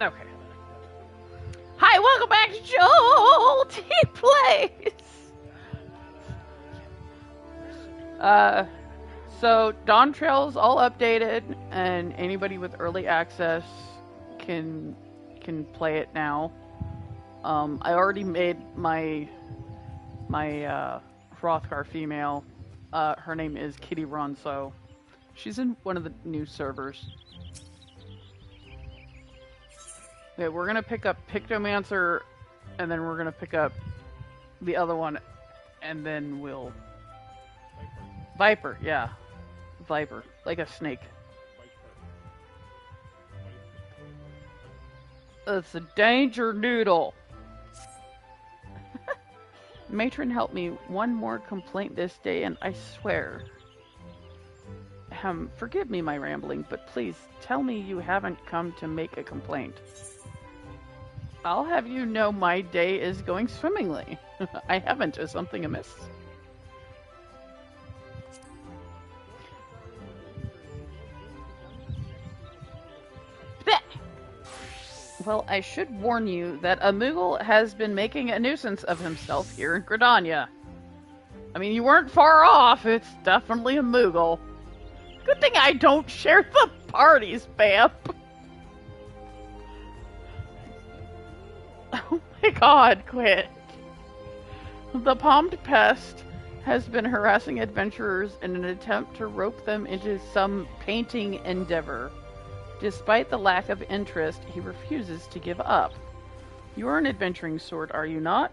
Okay. Hi, welcome back to Jolty Plays! So Dawn Trail's all updated, and anybody with early access can play it now. I already made my Hrothgar female. Her name is Kitty Ronso. She's in one of the new servers. Okay, we're gonna pick up Pictomancer, and then we're gonna pick up the other one, and then we'll... Viper, yeah. Viper, like a snake. It's a danger noodle. Matron helped me one more complaint this day, and I swear... forgive me my rambling, but please tell me you haven't come to make a complaint. I'll have you know my day is going swimmingly. I haven't. Is something amiss? Well, I should warn you that a Moogle has been making a nuisance of himself here in Gridania. I mean, you weren't far off. It's definitely a Moogle. Good thing I don't share the parties, Bam. Oh my god, quit. The Palmed Pest has been harassing adventurers in an attempt to rope them into some painting endeavor. Despite the lack of interest, he refuses to give up. You are an adventuring sort, are you not?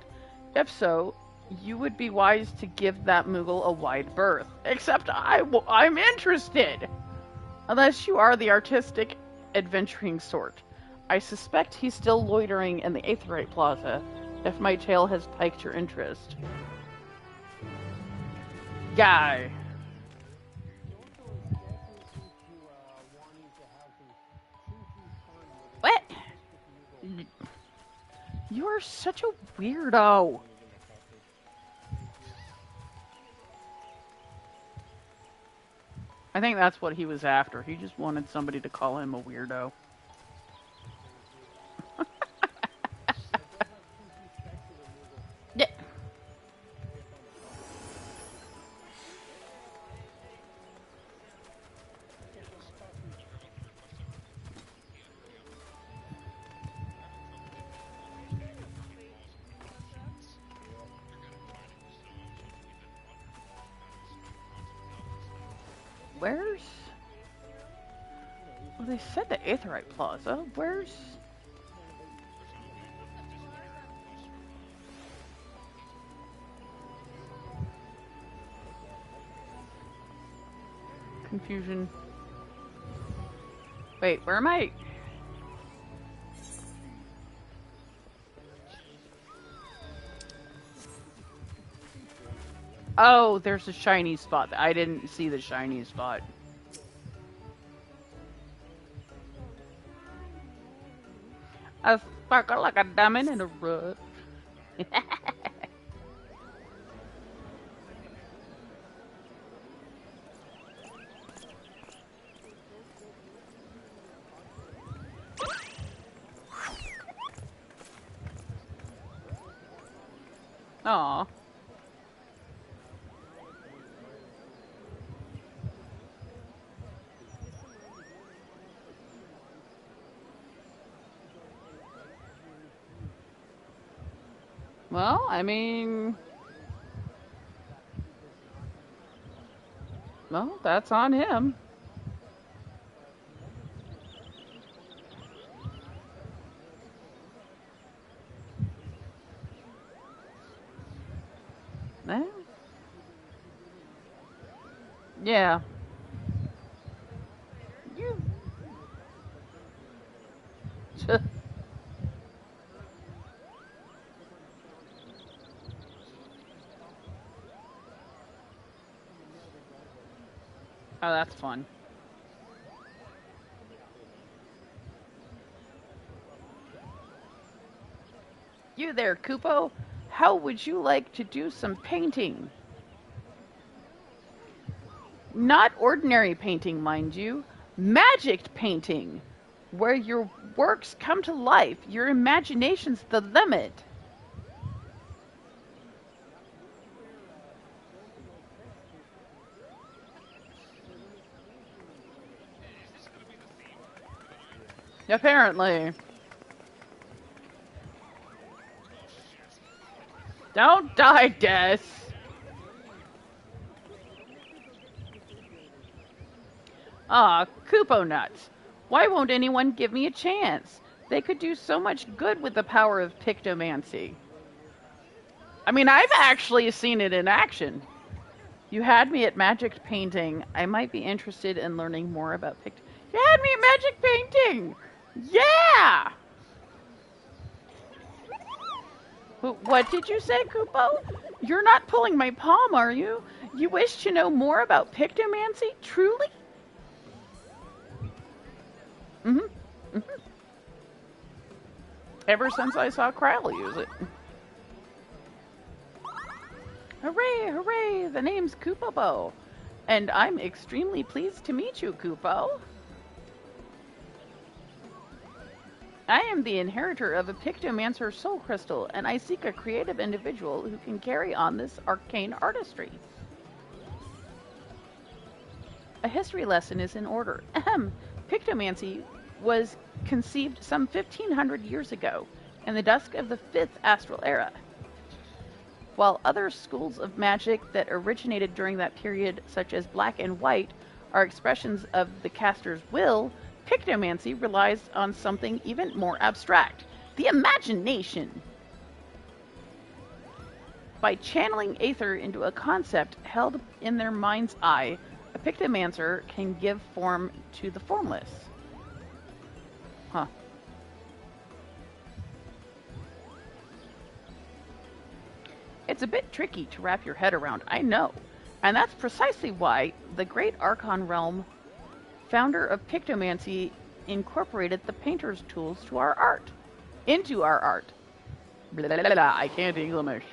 If so, you would be wise to give that Moogle a wide berth. Except I'm interested! Unless you are the artistic, adventuring sort. I suspect he's still loitering in the Aetheryte Plaza, if my tale has piqued your interest. Guy. What? You're such a weirdo. I think that's what he was after. He just wanted somebody to call him a weirdo. Yeah. Where's... Well, they said the Aetheryte Plaza. Where's... Confusion. Wait, where am I? Oh, there's a shiny spot. I didn't see the shiny spot. I sparkle like a diamond in a rough. Aw. Well, I mean... Well, that's on him. Eh? Yeah. You... Oh, that's fun. You there, Kupo? How would you like to do some painting? Not ordinary painting, mind you. Magic painting! where your works come to life. Your imagination's the limit. Apparently. Don't die, Des. Ah, Kupo nuts. Why won't anyone give me a chance? They could do so much good with the power of pictomancy. I mean, I've actually seen it in action. You had me at magic painting. I might be interested in learning more about You had me at magic painting! Yeah! What did you say, Kupo? You're not pulling my palm, are you? You wish to know more about pictomancy, truly? Mm-hmm. Mm-hmm. Ever since I saw Kryle use it. Hooray, hooray! The name's Kupo, and I'm extremely pleased to meet you, Kupo. I am the inheritor of a Pictomancer soul crystal, and I seek a creative individual who can carry on this arcane artistry. A history lesson is in order. Ahem. Pictomancy was conceived some 1500 years ago, in the dusk of the 5th astral era. While other schools of magic that originated during that period, such as black and white, are expressions of the caster's will, pictomancy relies on something even more abstract, the imagination. By channeling aether into a concept held in their mind's eye, a pictomancer can give form to the formless. Huh. It's a bit tricky to wrap your head around, I know. And that's precisely why the great Archon realm, founder of Pictomancy, incorporated the painter's tools to our art. Into our art. Blah, blah, blah, blah. I can't English.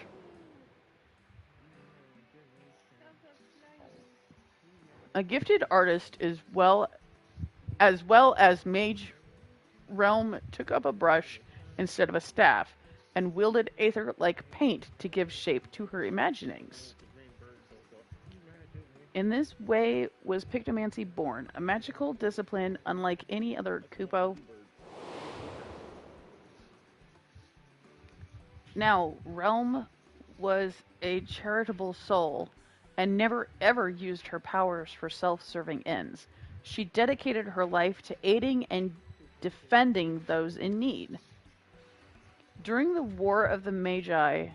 A gifted artist as well as Mage Realm took up a brush instead of a staff and wielded aether like paint to give shape to her imaginings. In this way was Pictomancy born, a magical discipline unlike any other, Kupo. Now, Realm was a charitable soul and never ever used her powers for self-serving ends. She dedicated her life to aiding and defending those in need. During the War of the Magi,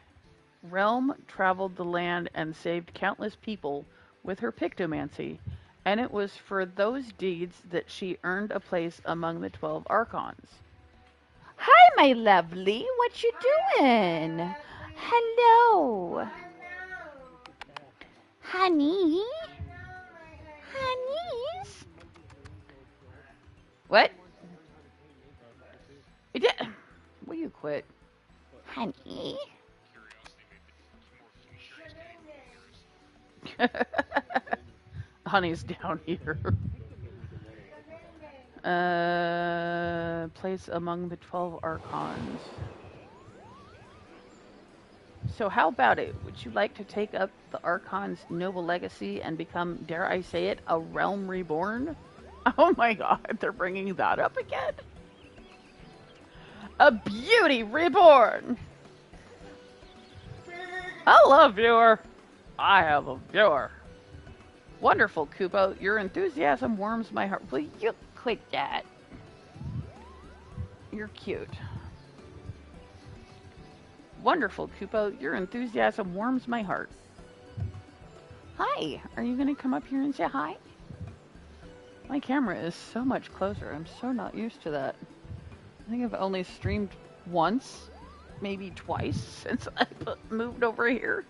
Realm traveled the land and saved countless people with her pictomancy, and it was for those deeds that she earned a place among the 12 Archons. Hi, my lovely. What you doing? Hello. Honey? Honeys? What? Will you quit? Honey? Honey's down here. Place among the 12 Archons. So how about it? Would you like to take up the Archon's noble legacy and become, dare I say it, a realm reborn? Oh my god, they're bringing that up again? A beauty reborn! Hello, viewer! I have a viewer. Wonderful, Kupo. Your enthusiasm warms my heart. Will you quit that? You're cute. Wonderful, Kupo. Your enthusiasm warms my heart. Hi. Are you going to come up here and say hi? My camera is so much closer. I'm so not used to that. I think I've only streamed once, maybe twice, since I moved over here.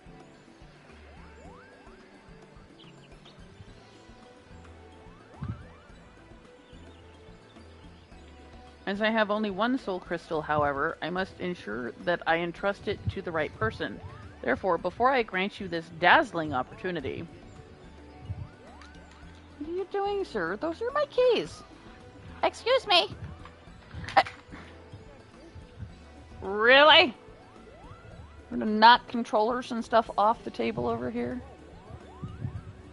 As I have only one soul crystal, however, I must ensure that I entrust it to the right person. Therefore, before I grant you this dazzling opportunity... What are you doing, sir? Those are my keys. Excuse me. Really? We're gonna knock controllers and stuff off the table over here?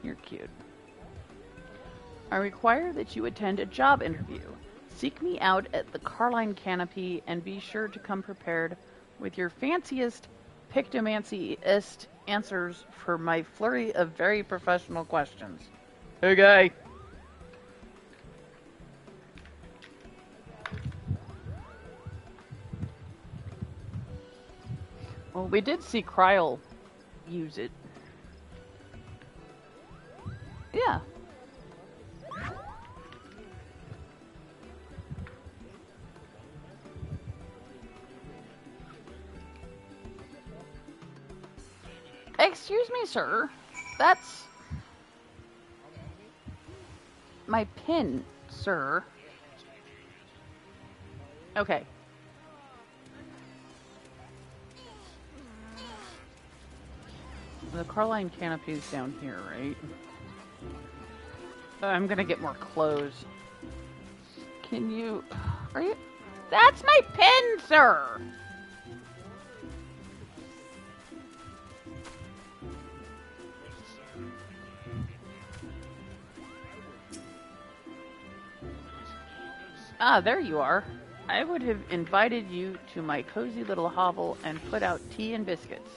You're cute. I require that you attend a job interview. Seek me out at the Carline Canopy and be sure to come prepared with your fanciest, pictomancyist answers for my flurry of very professional questions. Okay. Well, we did see Kryl use it. Yeah. Excuse me, sir. That's my pin, sir. Okay. The Carline Canopy's down here, right? I'm gonna get more clothes. Can you... Are you... That's my pin, sir! Ah, there you are. I would have invited you to my cozy little hovel and put out tea and biscuits.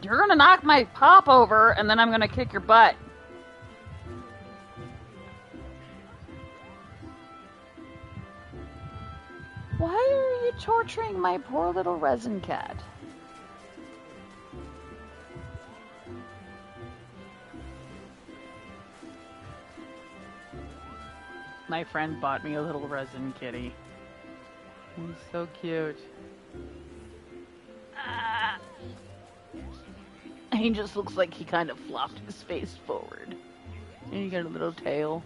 You're gonna knock my pop over, and then I'm gonna kick your butt. Why are you torturing my poor little resin cat? My friend bought me a little resin kitty. He's so cute. He just looks like he kind of flopped his face forward. And you got a little tail.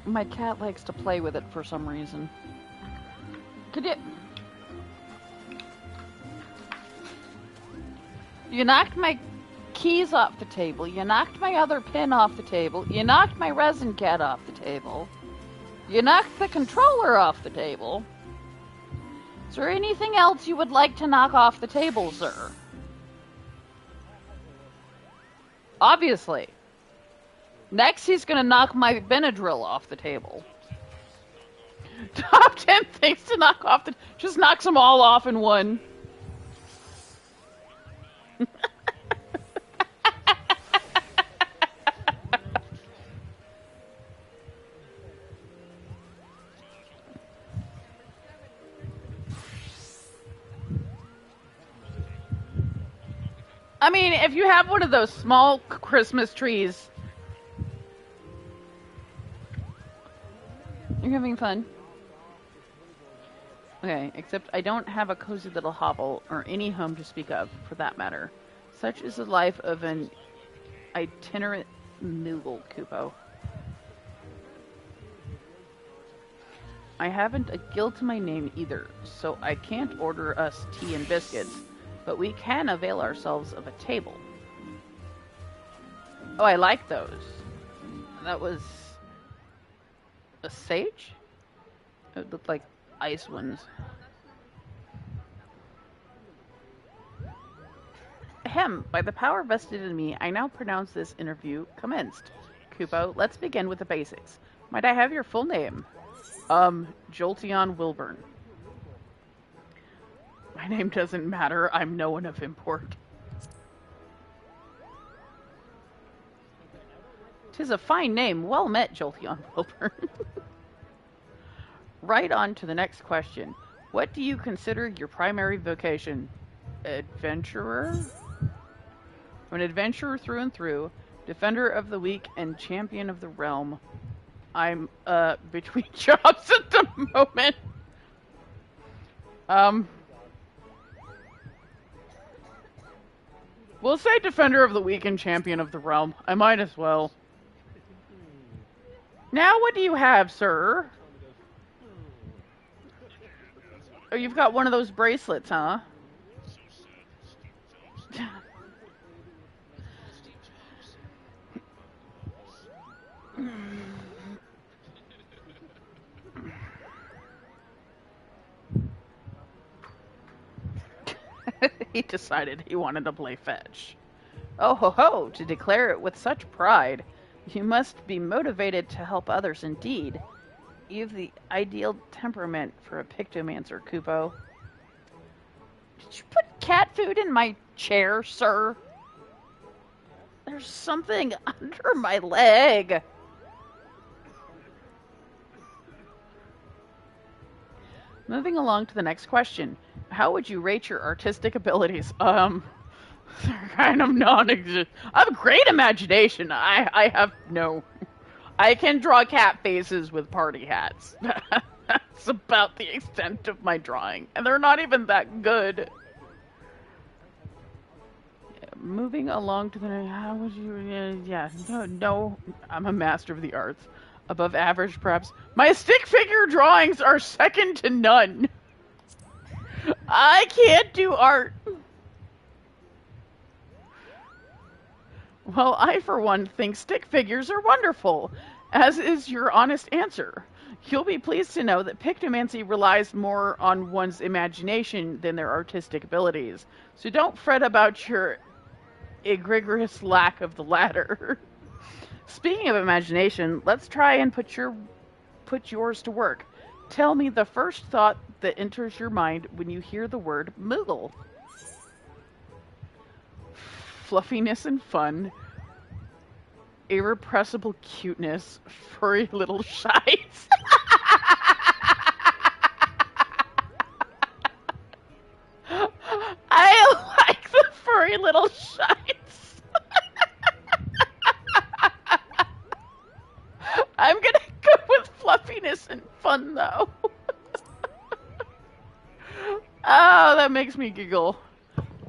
My cat likes to play with it for some reason. Could you... You knocked my keys off the table. You knocked my other pin off the table. You knocked my resin cat off the table. You knocked the controller off the table. Is there anything else you would like to knock off the table, sir? Obviously. Next, he's gonna knock my Benadryl off the table. Top 10 things to knock off the... Just knocks them all off in one. I mean, if you have one of those small Christmas trees... You're having fun. Okay, except I don't have a cozy little hovel or any home to speak of, for that matter. Such is the life of an itinerant noodle, Kupo. I haven't a gill to my name either, so I can't order us tea and biscuits, but we can avail ourselves of a table. Oh, I like those. That was... a sage? It looked like ice ones. Ahem, by the power vested in me, I now pronounce this interview commenced. Kupo, let's begin with the basics. Might I have your full name? Jolty Wilburn. My name doesn't matter, I'm no one of import. 'Tis a fine name, well met, Jolty Wilburn. Right on to the next question. What do you consider your primary vocation? Adventurer? I'm an adventurer through and through, defender of the weak and champion of the realm. I'm, between jobs at the moment. We'll say defender of the weak and champion of the realm. I might as well. Now what do you have, sir? Oh, you've got one of those bracelets, huh? He decided he wanted to play fetch. Oh ho ho, to declare it with such pride. You must be motivated to help others indeed. You've the ideal temperament for a pictomancer, Kupo. Did you put cat food in my chair, sir? There's something under my leg. Moving along to the next question. How would you rate your artistic abilities? They're kind of non-existent. I have a great imagination. I have no... I can draw cat faces with party hats. That's about the extent of my drawing. And they're not even that good. Moving along to the... How would you... No. I'm a master of the arts. Above average, perhaps. My stick figure drawings are second to none. I can't do art. Well, I, for one, think stick figures are wonderful, as is your honest answer. You'll be pleased to know that pictomancy relies more on one's imagination than their artistic abilities, so don't fret about your egregious lack of the latter. Speaking of imagination, let's try and put yours to work. Tell me the first thought that enters your mind when you hear the word Moogle. Fluffiness and fun, irrepressible cuteness, furry little shites. I like the furry little shites. I'm gonna go with fluffiness and fun, though. Oh, that makes me giggle.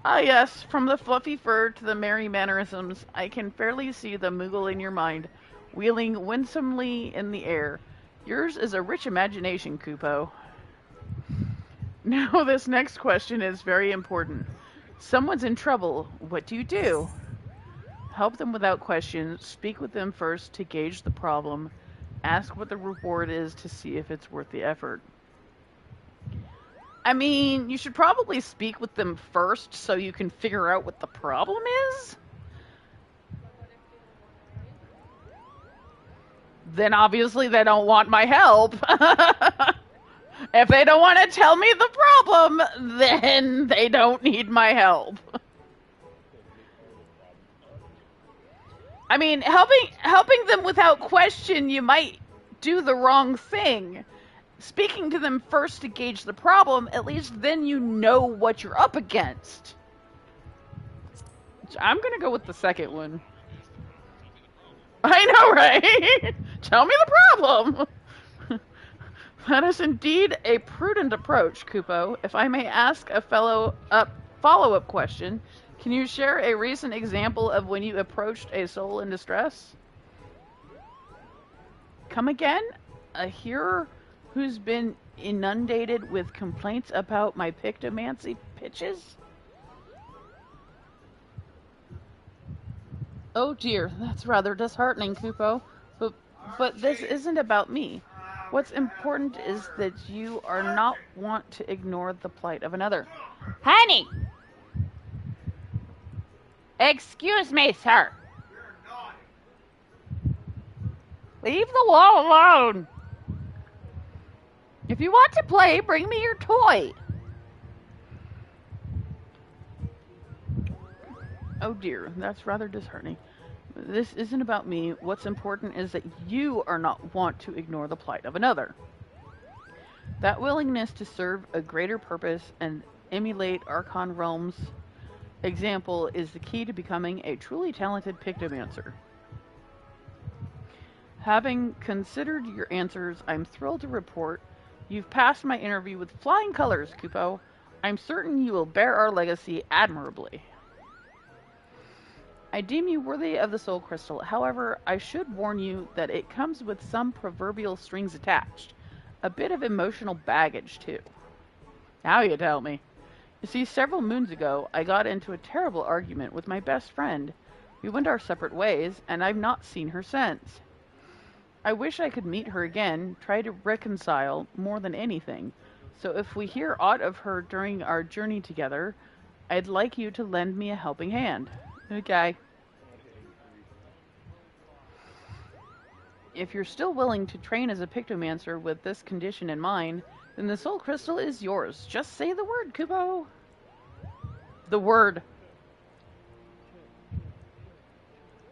Ah, yes, from the fluffy fur to the merry mannerisms, I can fairly see the Moogle in your mind, wheeling winsomely in the air. Yours is a rich imagination, Kupo. Now, this next question is very important. Someone's in trouble. What do you do? Help them without question. Speak with them first to gauge the problem. Ask what the reward is to see if it's worth the effort. I mean, you should probably speak with them first so you can figure out what the problem is. Then obviously they don't want my help. If they don't want to tell me the problem, then they don't need my help. I mean, helping them without question, you might do the wrong thing. Speaking to them first to gauge the problem, at least then you know what you're up against. I'm gonna go with the second one. I know, right? Tell me the problem. That is indeed a prudent approach, Kupo. If I may ask a follow-up question, can you share a recent example of when you approached a soul in distress? Come again? A hearer who's been inundated with complaints about my pictomancy pitches? Oh dear, that's rather disheartening, Kupo. But this isn't about me. What's important is that you are not want to ignore the plight of another. Honey! Excuse me, sir. Leave the wall alone. If you want to play, bring me your toy. Oh dear, that's rather disheartening. This isn't about me. What's important is that you are not want to ignore the plight of another. That willingness to serve a greater purpose and emulate Archon Realm's example is the key to becoming a truly talented pictomancer. Having considered your answers, I'm thrilled to report you've passed my interview with flying colors, Kupo. I'm certain you will bear our legacy admirably. I deem you worthy of the Soul Crystal. However, I should warn you that it comes with some proverbial strings attached. A bit of emotional baggage, too. Now you tell me. You see, several moons ago, I got into a terrible argument with my best friend. We went our separate ways, and I've not seen her since. I wish I could meet her again, try to reconcile more than anything. So if we hear aught of her during our journey together, I'd like you to lend me a helping hand. Okay. If you're still willing to train as a pictomancer with this condition in mind, then the soul crystal is yours. Just say the word, Kubo. The word.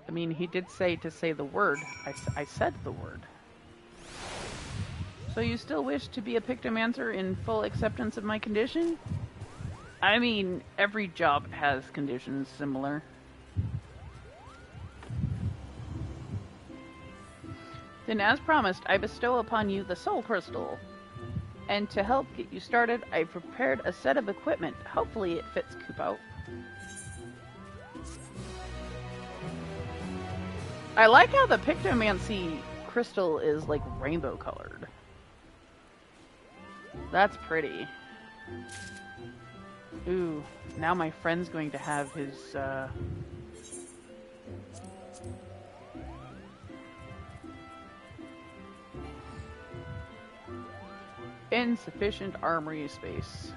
I mean, he did say to say the word. I said the word. So you still wish to be a pictomancer in full acceptance of my condition? I mean, every job has conditions similar. Then as promised, I bestow upon you the soul crystal. And to help get you started, I've prepared a set of equipment. Hopefully it fits Kubo. I like how the pictomancy crystal is like rainbow colored. That's pretty. Ooh, now my friend's going to have his, insufficient armory space.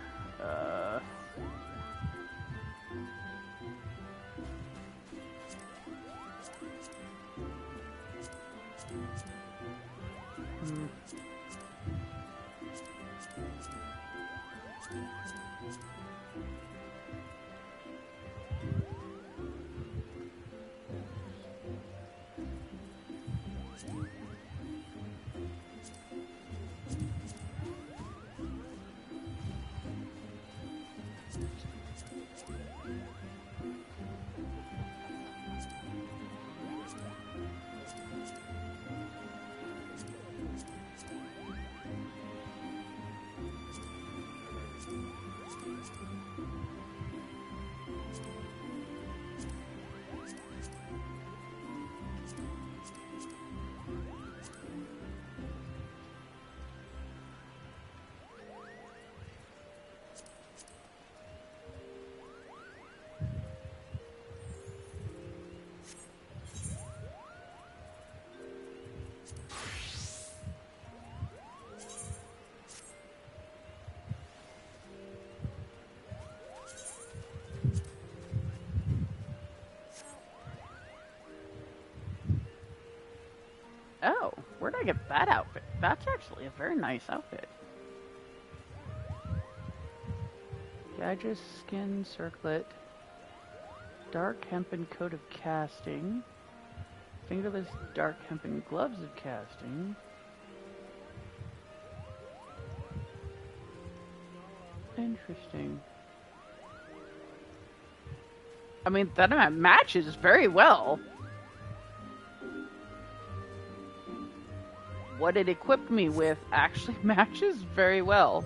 Oh, where'd I get that outfit? That's actually a very nice outfit. Gadget skin circlet. Dark hempen coat of casting. Fingerless dark hempen gloves of casting. Interesting. I mean, that matches very well. What it equipped me with actually matches very well.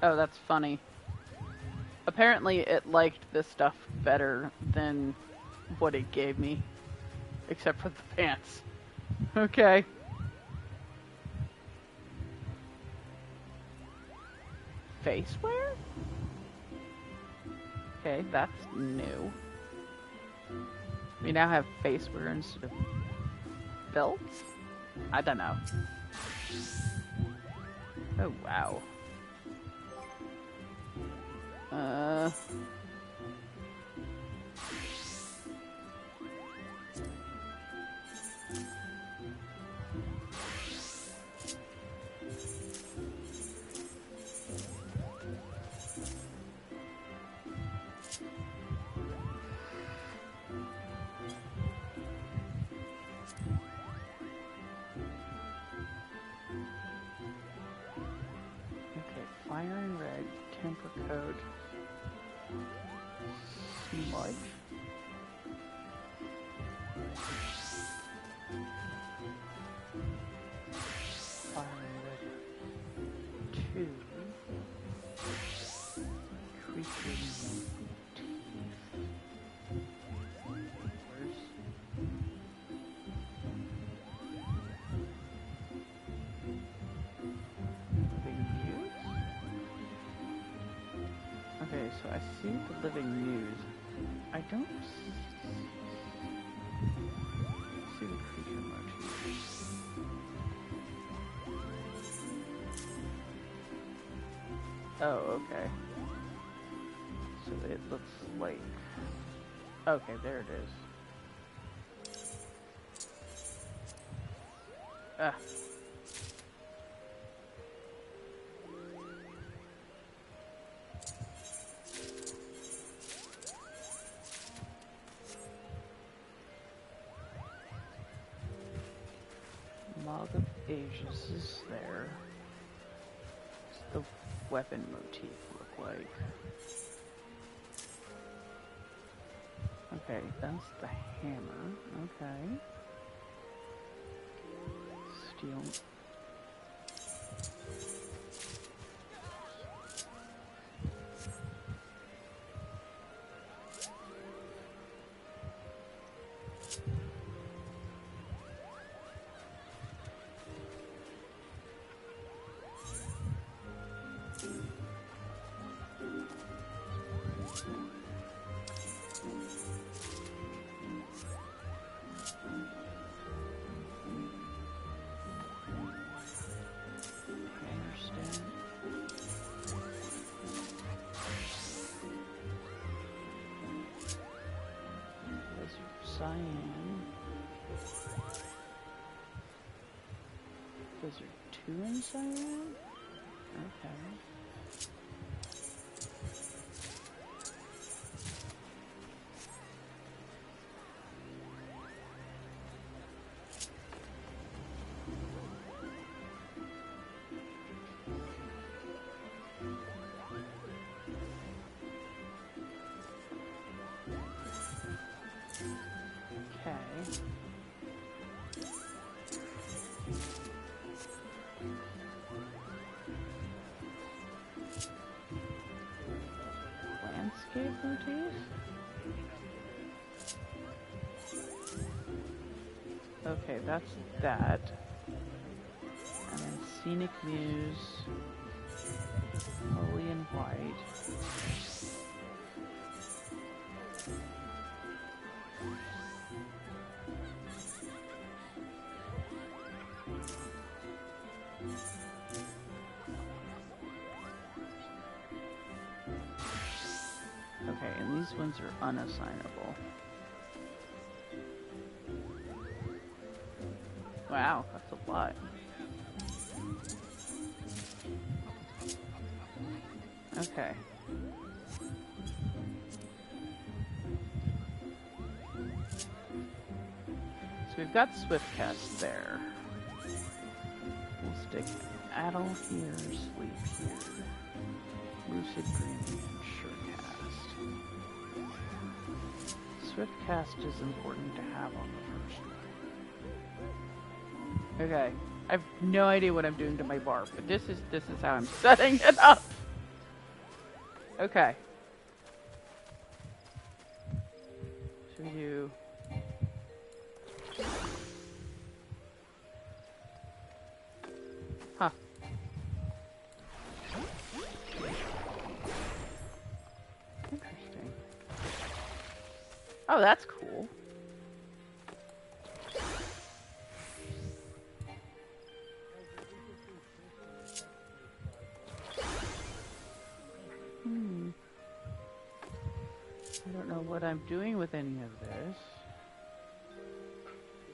Oh, that's funny. Apparently it liked this stuff better than what it gave me. Except for the pants. Okay. Face wear? Okay, that's new. We now have face wear instead of belts? I don't know. Oh, wow. Fire and red, temper code, smudge. Fire and red, 2. Creature Okay, see the living muse. I don't see the creature motif. Oh, okay. So it looks like... Okay, there it is. Ah. Log of Ages is there. What's the weapon motif look like? Okay, that's the hammer. Okay. Steel. Cyan. Those are 2 in cyan? Okay. Landscape motif? Okay, that's that. And then Scenic Muse, Holy and White. Okay, and these ones are unassignable. Wow, that's a lot. Okay. So we've got Swiftcast there. We'll stick Addle here, Sleep here. Lucid Dreaming and Surecast. Swiftcast is important to have on the first one. Okay. I have no idea what I'm doing to my bar, but this is how I'm setting it up. Okay. Should we do... Huh. Interesting. Oh, that's cool. I don't know what I'm doing with any of this.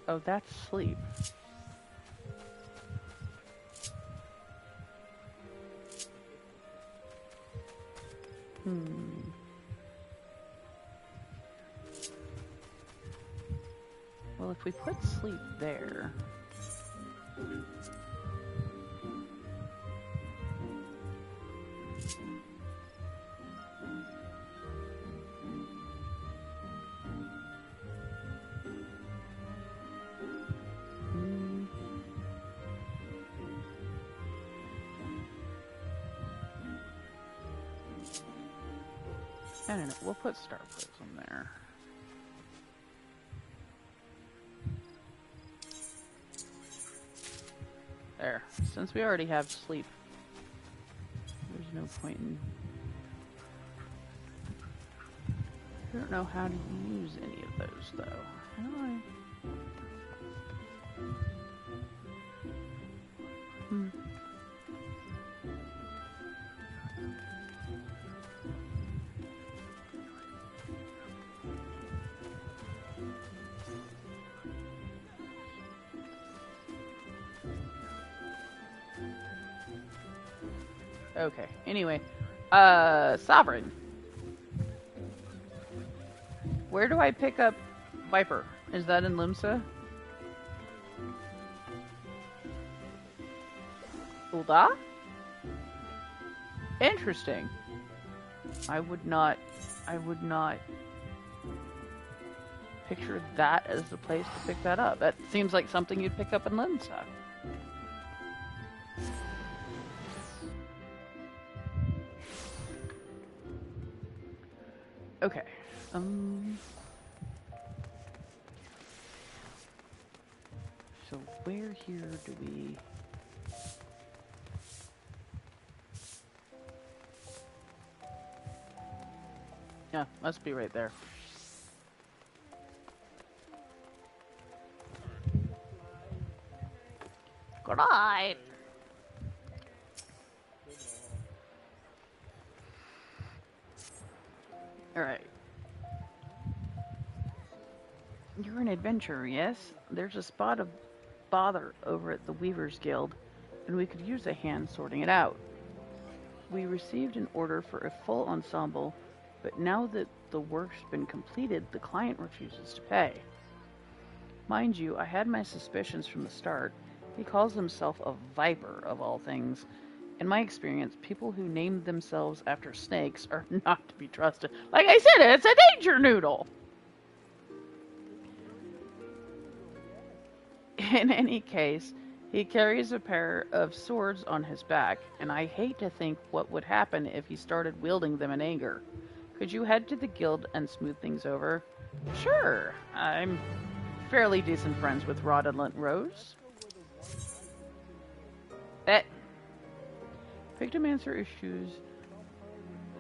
Oh, that's sleep. Well, if we put sleep there... I don't know, we'll put Star Prism there. There. Since we already have sleep, there's no point in don't know how to use any of those, though. How do I... Hmm. Okay, anyway. Sovereign. Where do I pick up Viper? Is that in Limsa? Ulda? Interesting. I would not picture that as the place to pick that up. That seems like something you'd pick up in Limsa. Okay. So where here do we... Yeah, must be right there. Good night. Alright. You're an adventurer, yes? There's a spot of bother over at the Weavers Guild, and we could use a hand sorting it out. We received an order for a full ensemble, but now that the work's been completed, the client refuses to pay. Mind you, I had my suspicions from the start. He calls himself a viper, of all things. In my experience, people who name themselves after snakes are not to be trusted. Like I said, it's a danger noodle! In any case, he carries a pair of swords on his back, and I hate to think what would happen if he started wielding them in anger. Could you head to the guild and smooth things over? Sure. I'm fairly decent friends with Rod and Rose. Bet. Pictomancer issues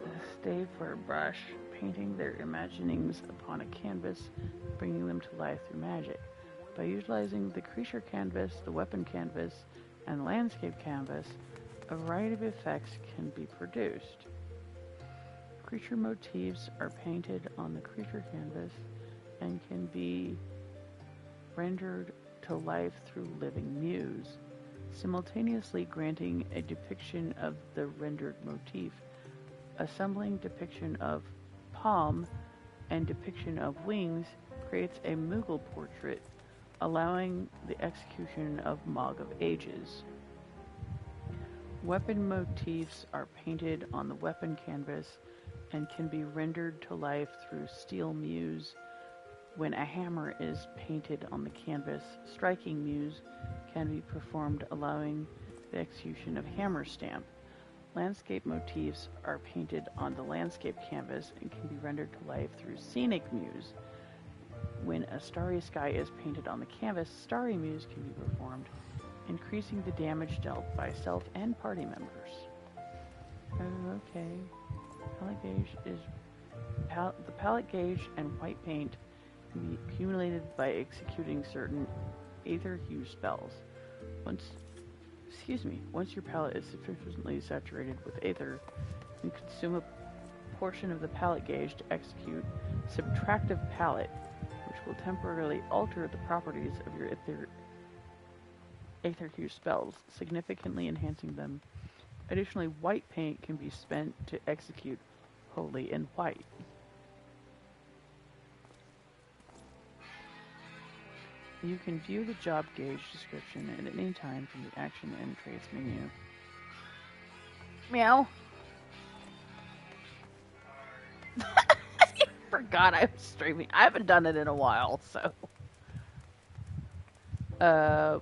a stave for a brush, painting their imaginings upon a canvas, bringing them to life through magic. By utilizing the creature canvas, the weapon canvas, and landscape canvas, a variety of effects can be produced. Creature motifs are painted on the creature canvas and can be rendered to life through living muse, simultaneously granting a depiction of the rendered motif, assembling depiction of palm and depiction of wings creates a Moogle portrait, allowing the execution of Mog of Ages. Weapon motifs are painted on the weapon canvas and can be rendered to life through steel muse. When a hammer is painted on the canvas, striking muse can be performed, allowing the execution of hammer stamp. Landscape motifs are painted on the landscape canvas and can be rendered to life through scenic muse. When a starry sky is painted on the canvas, starry muse can be performed, increasing the damage dealt by self and party members. Okay. Palette gauge is the palette gauge and white paint can be accumulated by executing certain aether hue spells. Once your palette is sufficiently saturated with aether, you consume a portion of the palette gauge to execute subtractive palette, which will temporarily alter the properties of your aether hue spells, significantly enhancing them. Additionally, white paint can be spent to execute Holy in White. You can view the job gauge description at any time from the action and traits menu. Meow. I forgot I was streaming. I haven't done it in a while, so.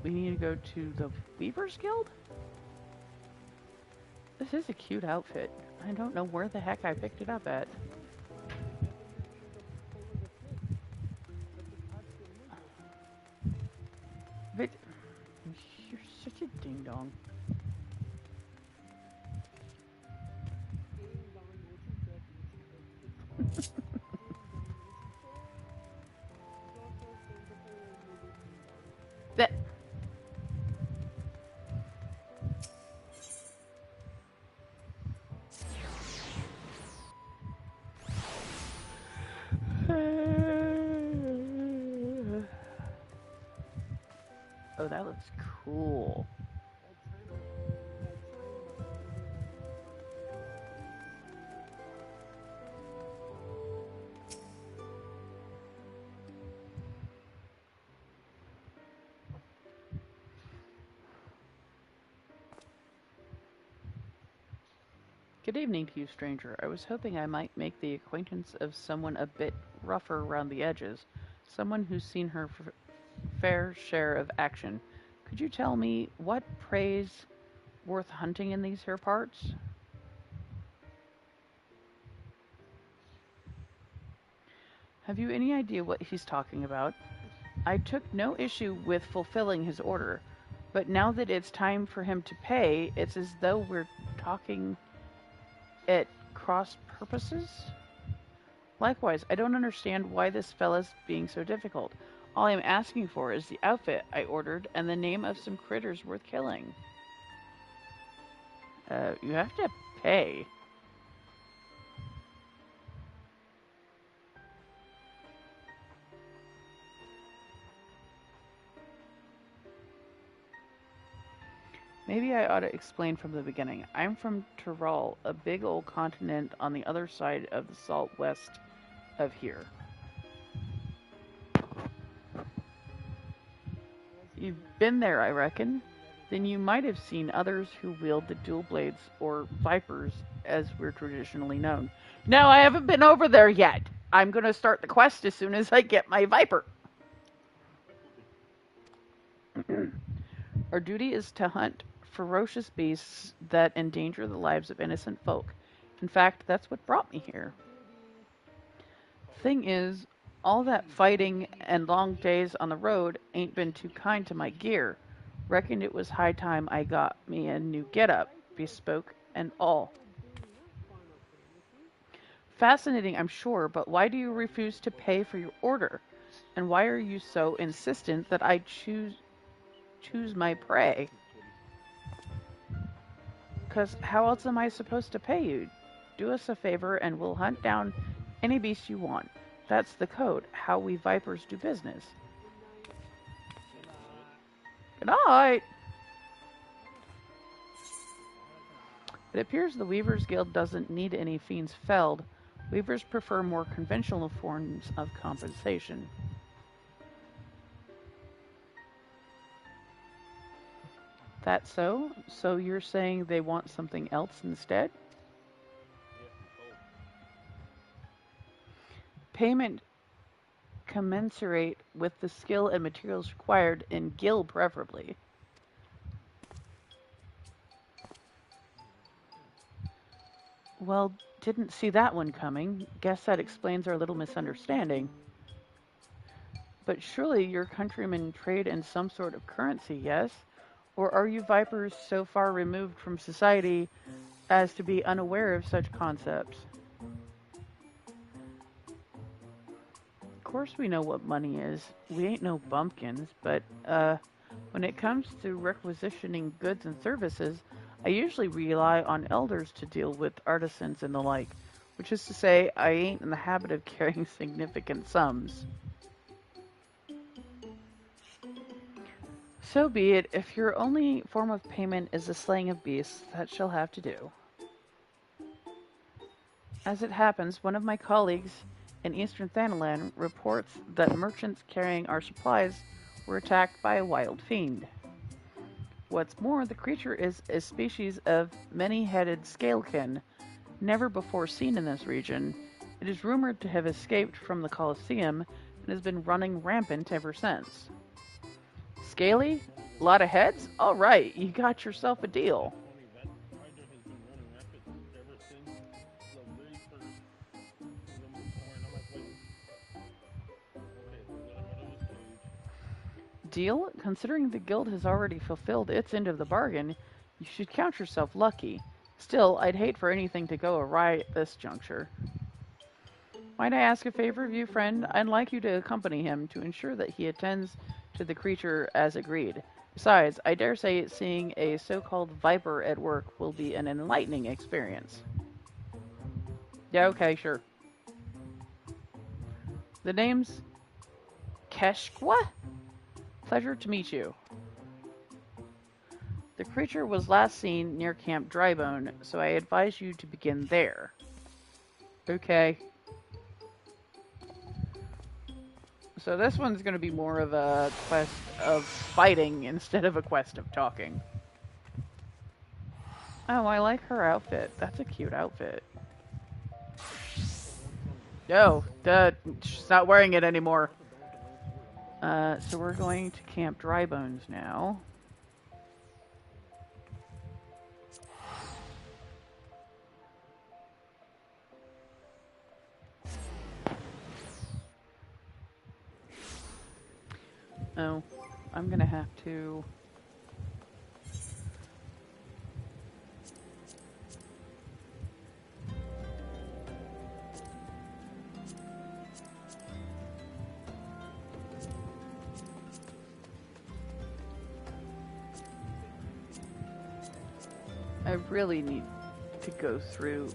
We need to go to the Weavers Guild? This is a cute outfit. I don't know where the heck I picked it up at. But you're such a ding-dong. That. Oh, that looks cool. Good evening to you, stranger. I was hoping I might make the acquaintance of someone a bit rougher around the edges, someone who's seen her fair share of action. Could you tell me what prey's worth hunting in these here parts? Have you any idea what he's talking about? I took no issue with fulfilling his order, but now that it's time for him to pay, it's as though we're talking at cross purposes? Likewise, I don't understand why this fella's being so difficult. All I'm asking for is the outfit I ordered and the name of some critters worth killing. You have to pay. Maybe I ought to explain from the beginning. I'm from Tyrol, a big old continent on the other side of the salt west of here. You've been there, I reckon. Then you might have seen others who wield the dual blades, or vipers, as we're traditionally known. No, I haven't been over there yet. I'm going to start the quest as soon as I get my viper. Our duty is to hunt ferocious beasts that endanger the lives of innocent folk. In fact, that's what brought me here. Thing is, all that fighting and long days on the road ain't been too kind to my gear. Reckoned it was high time I got me a new get-up, bespoke and all. Fascinating, I'm sure, but why do you refuse to pay for your order? And why are you so insistent that I choose my prey? 'Cause how else am I supposed to pay you? Do us a favor and we'll hunt down any beast you want. That's the code, how we vipers do business. Good night! It appears the Weavers Guild doesn't need any fiends felled. Weavers prefer more conventional forms of compensation. That so? So you're saying they want something else instead? Payment commensurate with the skill and materials required in guild preferably. Well, didn't see that one coming. Guess that explains our little misunderstanding. But surely your countrymen trade in some sort of currency, yes? Or are you vipers so far removed from society as to be unaware of such concepts? Of course we know what money is. We ain't no bumpkins, but when it comes to requisitioning goods and services, I usually rely on elders to deal with artisans and the like, which is to say, I ain't in the habit of carrying significant sums. So be it. If your only form of payment is the slaying of beasts, that shall have to do. As it happens, one of my colleagues in Eastern Thanalan reports that merchants carrying our supplies were attacked by a wild fiend. What's more, the creature is a species of many-headed scalekin, never before seen in this region. It is rumored to have escaped from the Colosseum and has been running rampant ever since. Scaly? Lot of heads? All right, you got yourself a deal. Deal? Considering the guild has already fulfilled its end of the bargain, you should count yourself lucky. Still, I'd hate for anything to go awry at this juncture. Might I ask a favor of you, friend? I'd like you to accompany him to ensure that he attends to the creature as agreed. Besides, I dare say seeing a so-called viper at work will be an enlightening experience. Yeah, okay, sure. The name's Keshkwa? Pleasure to meet you. The creature was last seen near Camp Drybone, so I advise you to begin there. Okay. So this one's going to be more of a quest of fighting instead of a quest of talking. Oh, I like her outfit. That's a cute outfit. No, she's not wearing it anymore. So we're going to Camp Drybones now. Oh, I'm gonna have to... I really need to go through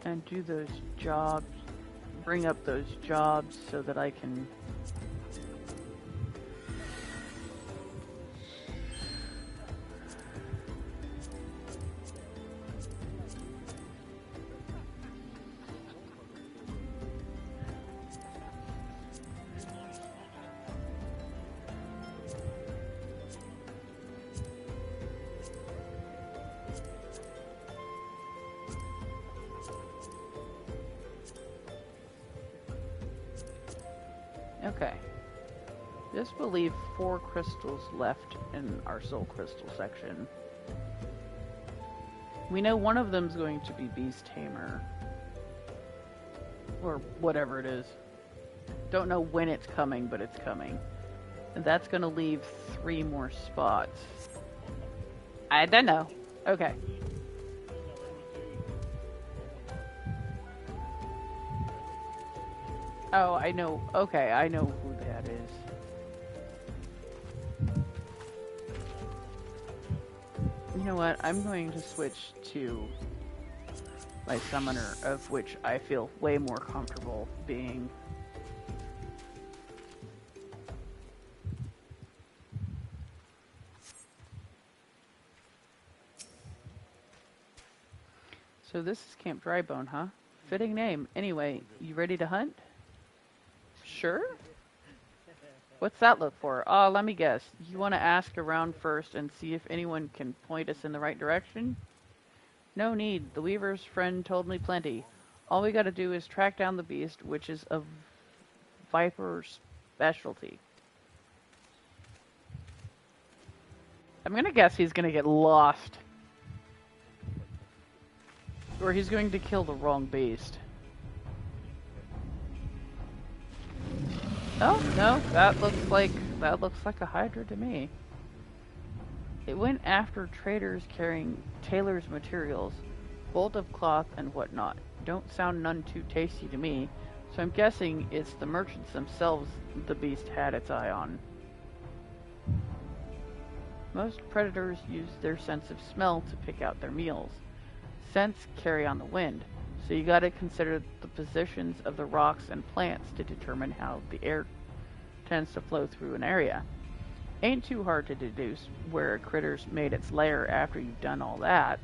and do those jobs, bring up those jobs so that I can... Okay. This will leave 4 crystals left in our soul crystal section. We know one of them's going to be Beast Tamer. Or whatever it is. Don't know when it's coming, but it's coming. And that's going to leave 3 more spots. I don't know. Okay. Oh, I know. Okay, I know who that is. You know what? I'm going to switch to my summoner, of which I feel way more comfortable being. So this is Camp Drybone, huh? Fitting name. Anyway, you ready to hunt? Sure? What's that look for? Let me guess. You want to ask around first and see if anyone can point us in the right direction? No need. The Weaver's friend told me plenty. All we gotta do is track down the beast, which is a viper's specialty. I'm gonna guess he's gonna get lost. Or he's going to kill the wrong beast. Oh, no, that looks like a Hydra to me. It went after traders carrying tailor's materials, bolt of cloth and whatnot. Don't sound none too tasty to me, so I'm guessing it's the merchants themselves the beast had its eye on. Most predators use their sense of smell to pick out their meals. Scents carry on the wind, so you gotta consider the positions of the rocks and plants to determine how the air tends to flow through an area. Ain't too hard to deduce where a critter's made its lair after you've done all that.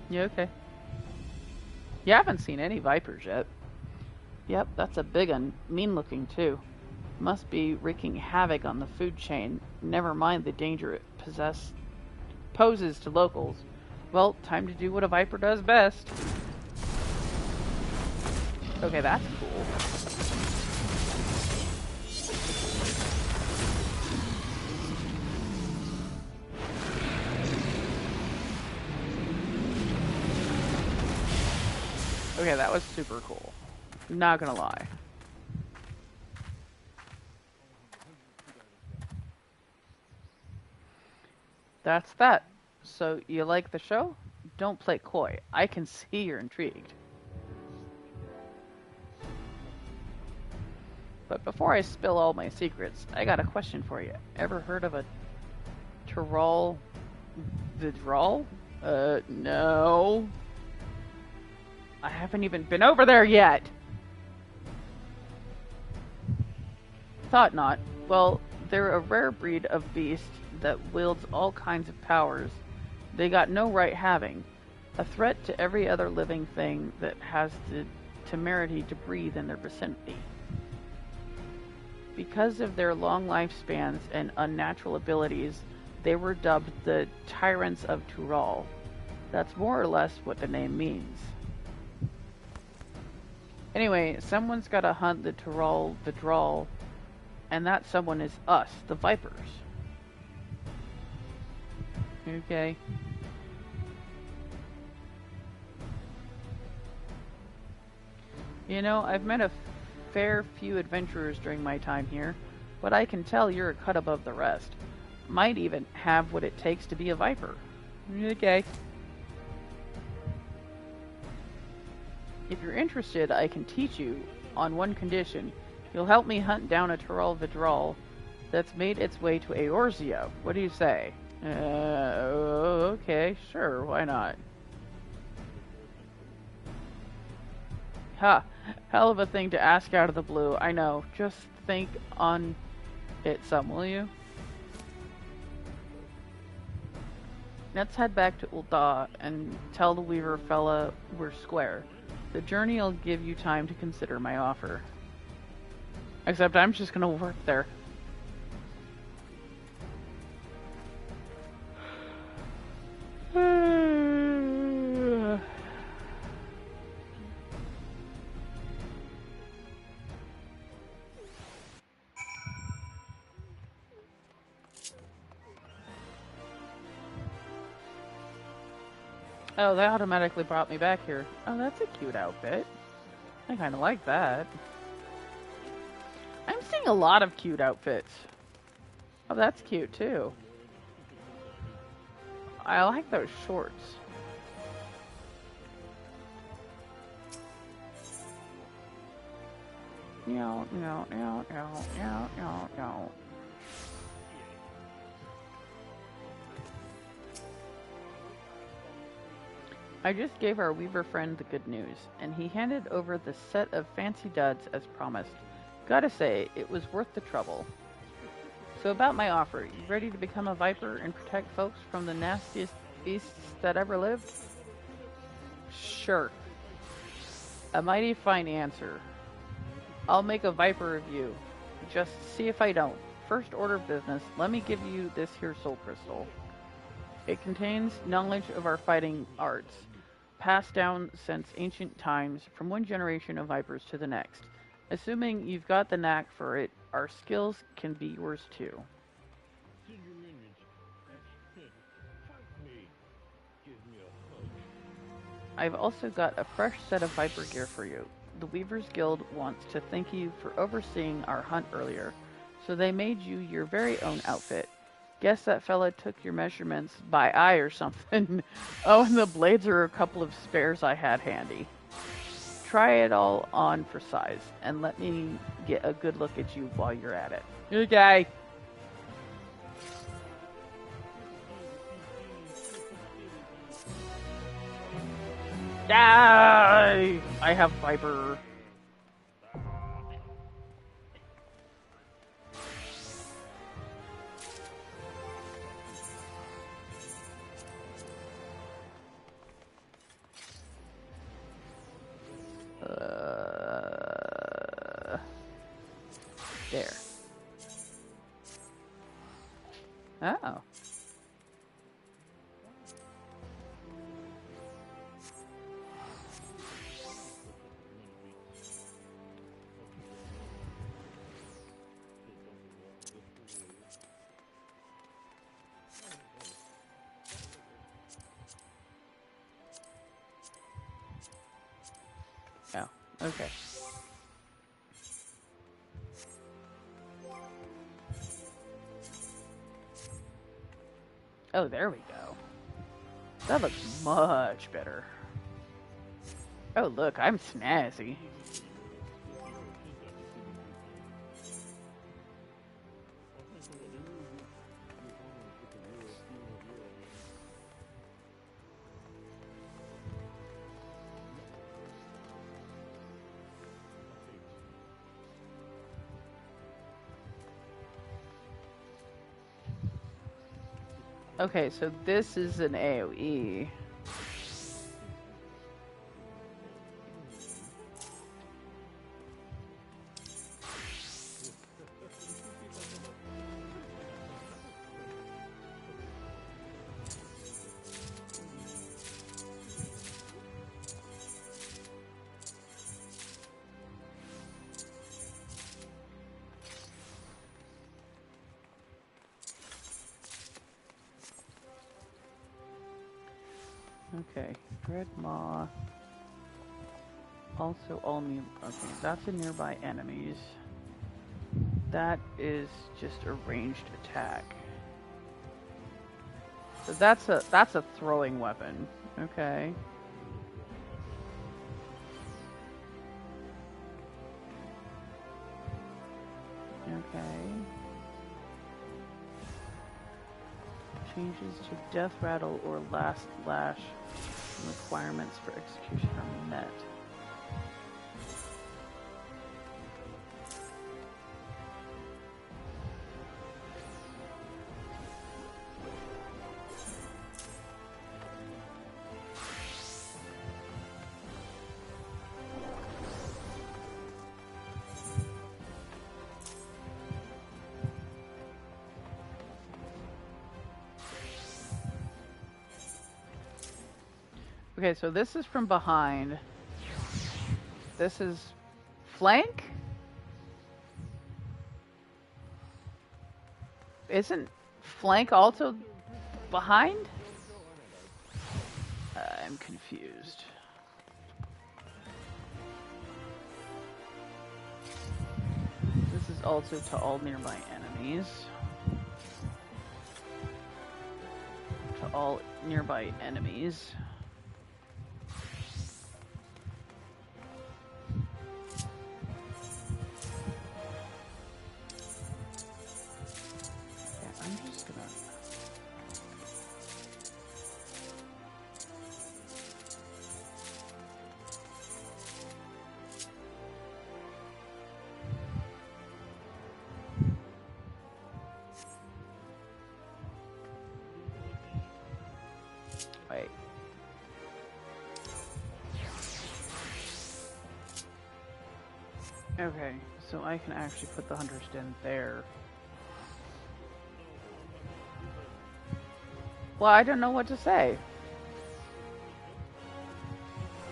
Yeah, okay. You haven't seen any vipers yet. Yep, that's a big one. Mean looking too. Must be wreaking havoc on the food chain. Never mind the danger it poses to locals. Well, time to do what a viper does best. Okay, that's cool. Okay, that was super cool. Not gonna lie. That's that. So, you like the show? Don't play coy. I can see you're intrigued. But before I spill all my secrets, I got a question for you. Ever heard of a Tyrol Vidral? No. I haven't even been over there yet. Thought not. Well, they're a rare breed of beast that wields all kinds of powers they got no right having. A threat to every other living thing that has the temerity to breathe in their vicinity. Because of their long lifespans and unnatural abilities, they were dubbed the Tyrants of Tyrol. That's more or less what the name means. Anyway, someone's gotta hunt the Tyrol Vidral, and that someone is us, the Vipers. Okay. You know, I've met a fair few adventurers during my time here, but I can tell you're a cut above the rest. Might even have what it takes to be a Viper. Okay. If you're interested, I can teach you, on one condition. You'll help me hunt down a Tyrol Vidral that's made its way to Eorzea. What do you say? Okay, sure, why not? Ha! Hell of a thing to ask out of the blue, I know. Just think on it some, will you? Let's head back to Ul'dah and tell the Weaver fella we're square. The journey'll give you time to consider my offer. Except I'm just gonna work there. Oh, that automatically brought me back here. Oh, that's a cute outfit. I kind of like that. I'm seeing a lot of cute outfits. Oh, that's cute too. I like those shorts. No. I just gave our Weaver friend the good news, and he handed over the set of fancy duds as promised. Gotta say, it was worth the trouble. So about my offer, you ready to become a Viper and protect folks from the nastiest beasts that ever lived? Sure. A mighty fine answer. I'll make a Viper of you. Just see if I don't. First order of business, let me give you this here soul crystal. It contains knowledge of our fighting arts, passed down since ancient times from one generation of Vipers to the next. Assuming you've got the knack for it, our skills can be yours too. I've also got a fresh set of Viper gear for you. The Weavers Guild wants to thank you for overseeing our hunt earlier, so they made you your very own outfit. Guess that fella took your measurements by eye or something. Oh, and the blades are a couple of spares I had handy. Try it all on for size, and let me get a good look at you while you're at it. Okay. Die! I have Viper. There. Oh. Oh, okay. Oh, there we go. That looks much better. Oh, look, I'm snazzy. Okay, so this is an AoE. Okay, Dread Maw. Also all new. Okay, that's a nearby enemies. That is just a ranged attack. So that's a throwing weapon. Okay. Okay. Changes to Death Rattle or Last Lash. Requirements for execution are met. Okay, so this is from behind. This is flank? Isn't flank also behind? I'm confused. This is also to all nearby enemies. To all nearby enemies. Wait. Okay, so I can actually put the Hunter's Den there. Well, I don't know what to say.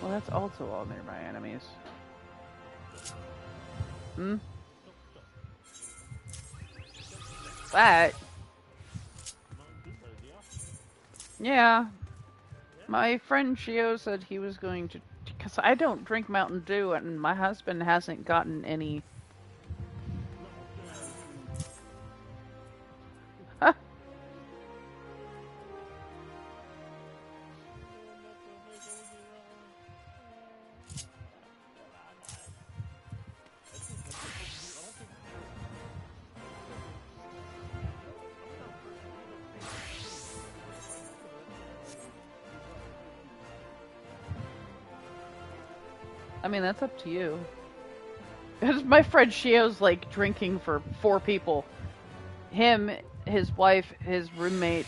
Well, that's also all nearby enemies. Hmm? But... yeah. My friend Gio said he was going to... because I don't drink Mountain Dew, and my husband hasn't gotten any... I mean, that's up to you. Because my friend Shio's like drinking for 4 people. Him, his wife, his roommate,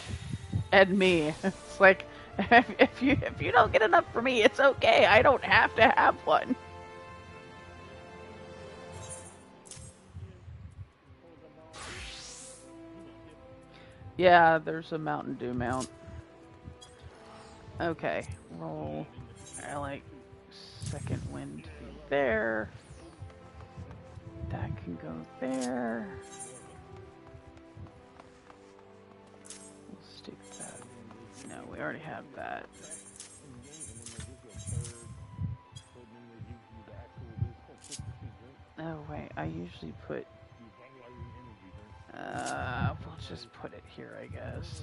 and me. It's like, if you don't get enough for me, it's okay. I don't have to have one. Yeah, there's a Mountain Dew mount. Okay, roll. I like second wind to be there. That can go there. We'll stick that. No, we already have that. Oh wait, I usually put... we'll just put it here, I guess.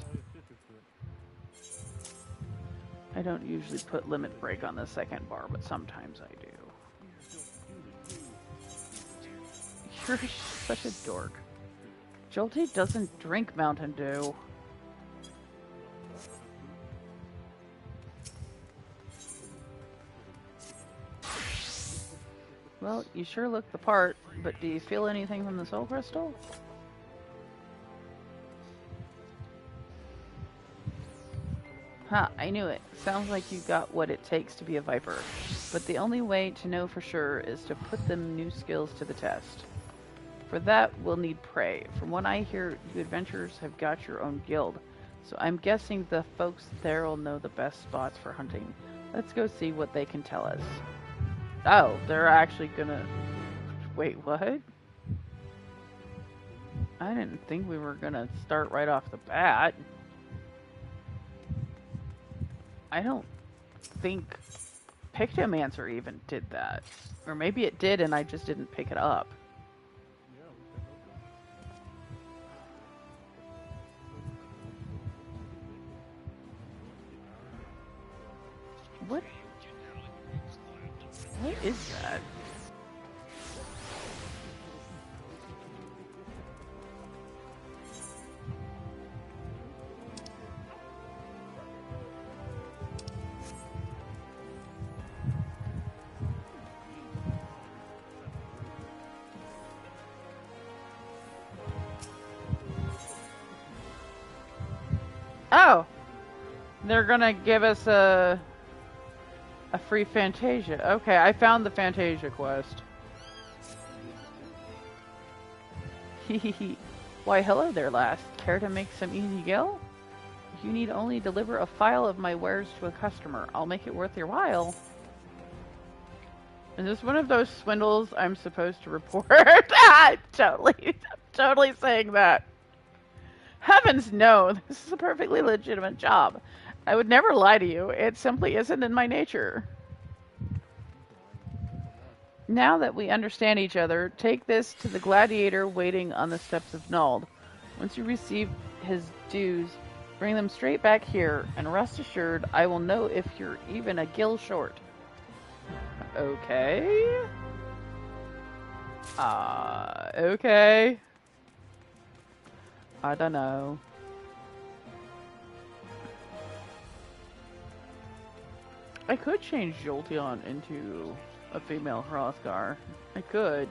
I don't usually put limit break on the second bar, but sometimes I do. You're such a dork. Jolty doesn't drink Mountain Dew. Well, you sure look the part, but do you feel anything from the soul crystal? Huh, I knew it. Sounds like you got what it takes to be a Viper. But the only way to know for sure is to put them new skills to the test. For that, we'll need prey. From what I hear, you adventurers have got your own guild. So I'm guessing the folks there will know the best spots for hunting. Let's go see what they can tell us. Oh, they're actually gonna... Wait, what? I didn't think we were gonna start right off the bat. I don't think Pictomancer even did that. Or maybe it did and I just didn't pick it up. What? What is that? Oh! They're gonna give us a free Fantasia. Okay, I found the Fantasia quest. Hehehe. Why, hello there, lass. Care to make some easy gil? You need only deliver a file of my wares to a customer. I'll make it worth your while. Is this one of those swindles I'm supposed to report? Totally saying that. Heavens no, this is a perfectly legitimate job. I would never lie to you. It simply isn't in my nature. Now that we understand each other, take this to the gladiator waiting on the steps of Nald. Once you receive his dues, bring them straight back here, and rest assured I will know if you're even a gill short. Okay. Okay. I don't know. I could change Jolteon into a female Hrothgar. I could.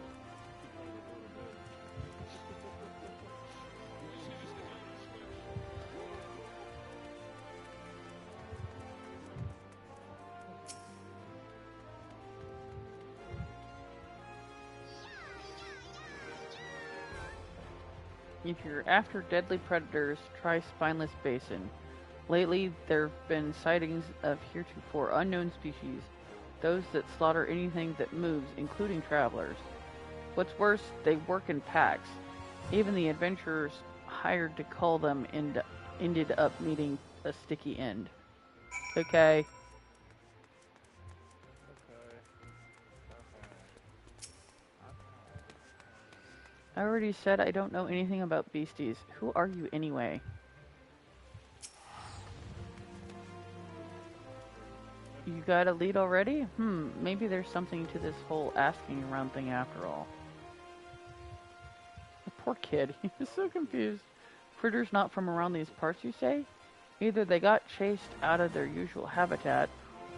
If you're after deadly predators, try Spineless Basin. Lately, there have been sightings of heretofore unknown species, those that slaughter anything that moves, including travelers. What's worse, they work in packs. Even the adventurers hired to cull them ended up meeting a sticky end. Okay. I already said I don't know anything about beasties. Who are you anyway? You got a lead already? Maybe there's something to this whole asking around thing after all. The poor kid, he's so confused. Critters not from around these parts, you say? Either they got chased out of their usual habitat,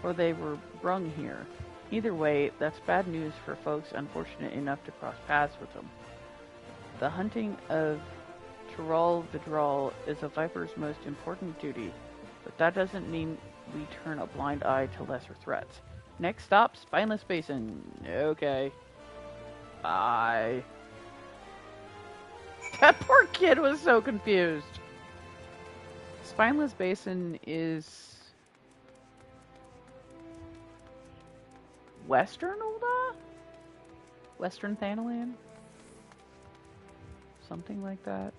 or they were brung here. Either way, that's bad news for folks unfortunate enough to cross paths with them. The hunting of Tyrol Vidral is a Viper's most important duty, but that doesn't mean we turn a blind eye to lesser threats. Next stop, Spineless Basin. Okay. Bye. That poor kid was so confused. Spineless Basin is... Western Ul'dah? Western Thanalan? Something like that.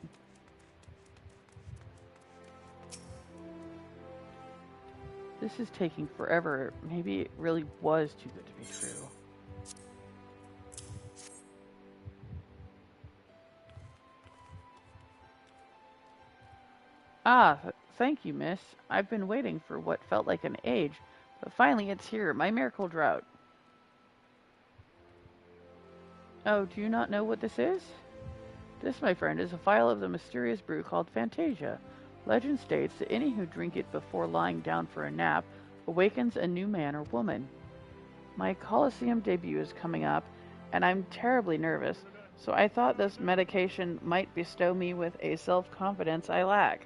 This is taking forever. Maybe it really was too good to be true. Ah, Thank you, miss. I've been waiting for what felt like an age, but finally it's here, my miracle drought. Oh, do you not know what this is? This, my friend, is a vial of the mysterious brew called Fantasia. Legend states that any who drink it before lying down for a nap awakens a new man or woman. My Colosseum debut is coming up, and I'm terribly nervous, so I thought this medication might bestow me with a self-confidence I lack.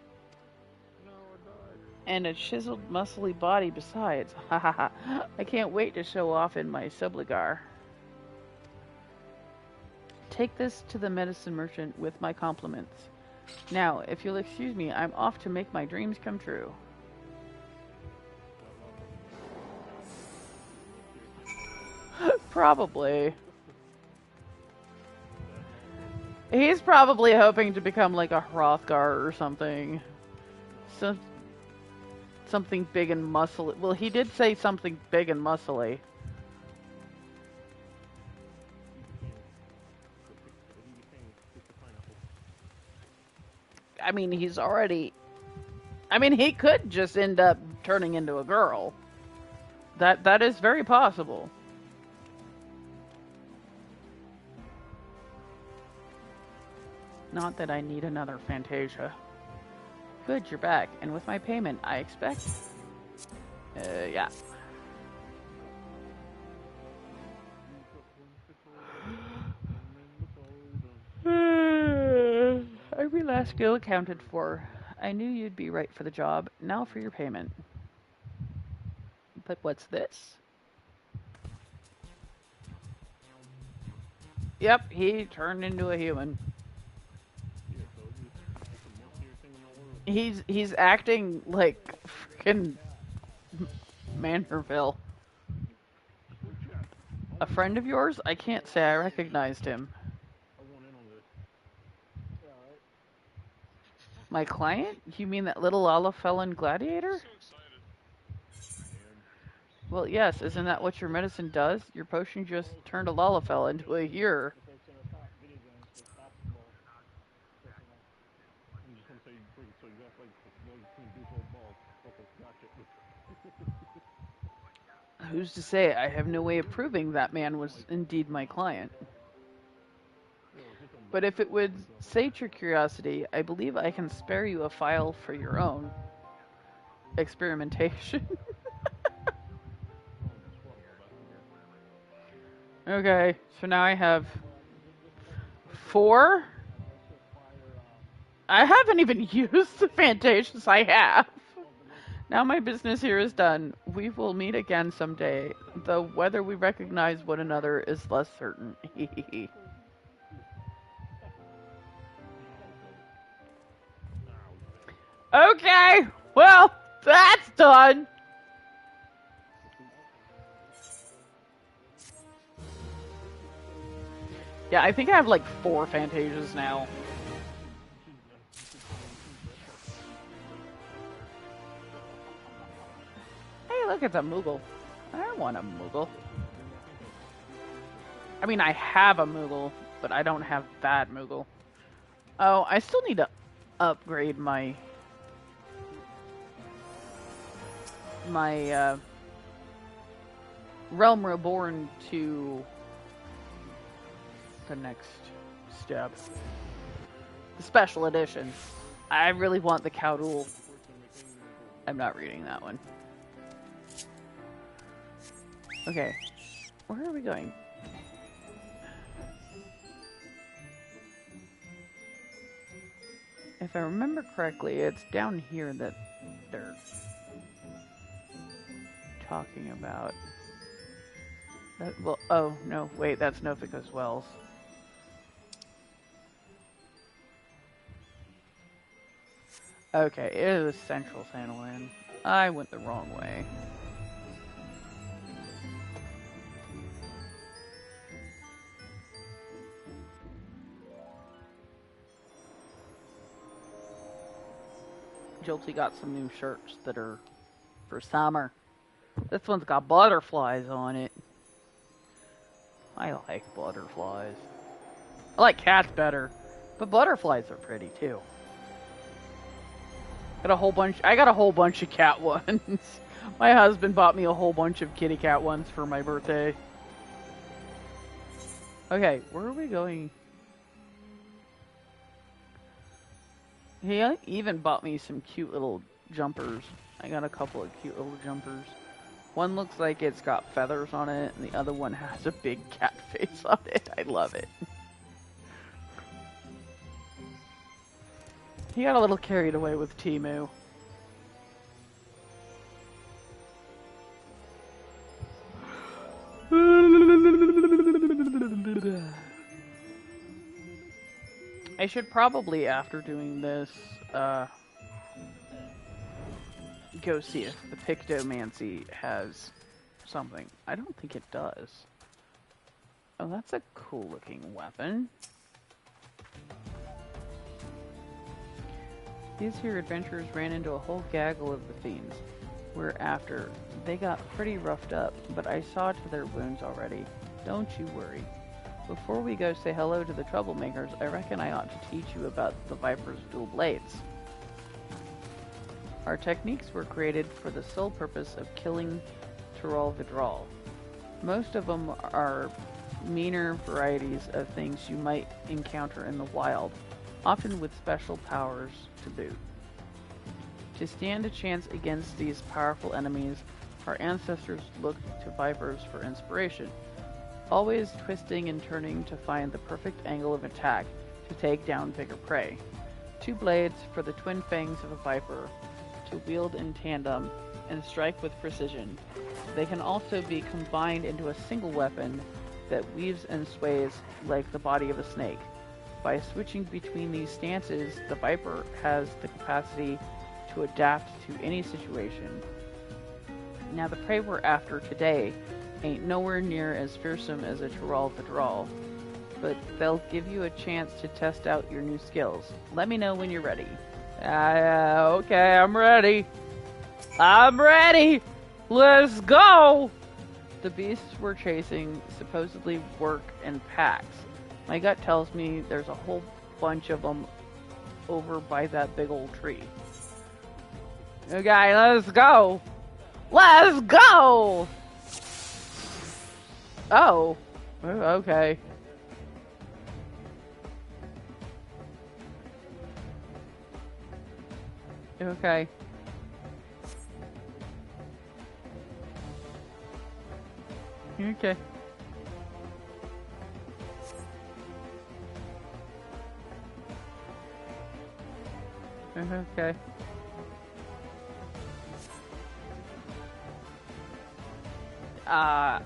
And a chiseled, muscly body besides. Ha ha ha. I can't wait to show off in my subligar. Take this to the medicine merchant with my compliments. Now, if you'll excuse me, I'm off to make my dreams come true. Probably. He's probably hoping to become like a Hrothgar or something. Something big and muscly. Well, he did say something big and muscly. I mean, he's already... I mean, he could just end up turning into a girl. That is very possible. Not that I need another Fantasia. Good, you're back. And with my payment, I expect... yeah. Every last skill accounted for. I knew you'd be right for the job. Now for your payment. But what's this? Yep, he turned into a human. He's acting like freaking Manderville. A friend of yours? I can't say I recognized him. My client? You mean that little Lalafell gladiator? Well, yes, isn't that what your medicine does? Your potion just turned a Lalafell into a year. Who's to say? I have no way of proving that man was indeed my client. But if it would sate your curiosity, I believe I can spare you a file for your own experimentation. Okay, so now I have 4. I haven't even used the Fantasias I have. Now my business here is done. We will meet again someday, though whether we recognize one another is less certain. Okay, well, that's done. Yeah, I think I have like 4 Fantasias now. Hey, look, it's a Moogle. I want a Moogle. I mean, I have a Moogle, but I don't have that Moogle. Oh, I still need to upgrade my Realm Reborn to the next step. The special edition. I really want the Cowdool. I'm not reading that one. Okay. Where are we going? If I remember correctly, it's down here that they're talking about. Well, oh, no, wait, that's Nofika's Wells. Okay, it was Central Sandalwood. I went the wrong way. Jolty got some new shirts that are for summer. This one's got butterflies on it. I like butterflies. I like cats better, but butterflies are pretty too. Got a whole bunch. I got a whole bunch of cat ones. My husband bought me a whole bunch of kitty cat ones for my birthday. Okay, where are we going? He even bought me some cute little jumpers. I got a couple of cute little jumpers. One looks like it's got feathers on it, and the other one has a big cat face on it. I love it. He got a little carried away with Temu. I should probably, after doing this, go see if the Pictomancy has something. I don't think it does. Oh, that's a cool looking weapon. These here adventurers ran into a whole gaggle of the fiends. Whereafter, they got pretty roughed up, but I saw to their wounds already. Don't you worry. Before we go say hello to the troublemakers, I reckon I ought to teach you about the Viper's dual blades. Our techniques were created for the sole purpose of killing Tyrol Vidral. Most of them are meaner varieties of things you might encounter in the wild, often with special powers to boot. To stand a chance against these powerful enemies, our ancestors looked to vipers for inspiration, always twisting and turning to find the perfect angle of attack to take down bigger prey. Two blades for the twin fangs of a viper, to wield in tandem and strike with precision. They can also be combined into a single weapon that weaves and sways like the body of a snake. By switching between these stances, the viper has the capacity to adapt to any situation. Now the prey we're after today ain't nowhere near as fearsome as a Tyrol Vidral, but they'll give you a chance to test out your new skills. Let me know when you're ready. Okay, I'm ready. I'm ready! Let's go! The beasts we're chasing supposedly work in packs. My gut tells me there's a whole bunch of them over by that big old tree. Okay, let's go! Let's go! Oh. Okay. Okay. Okay. Okay.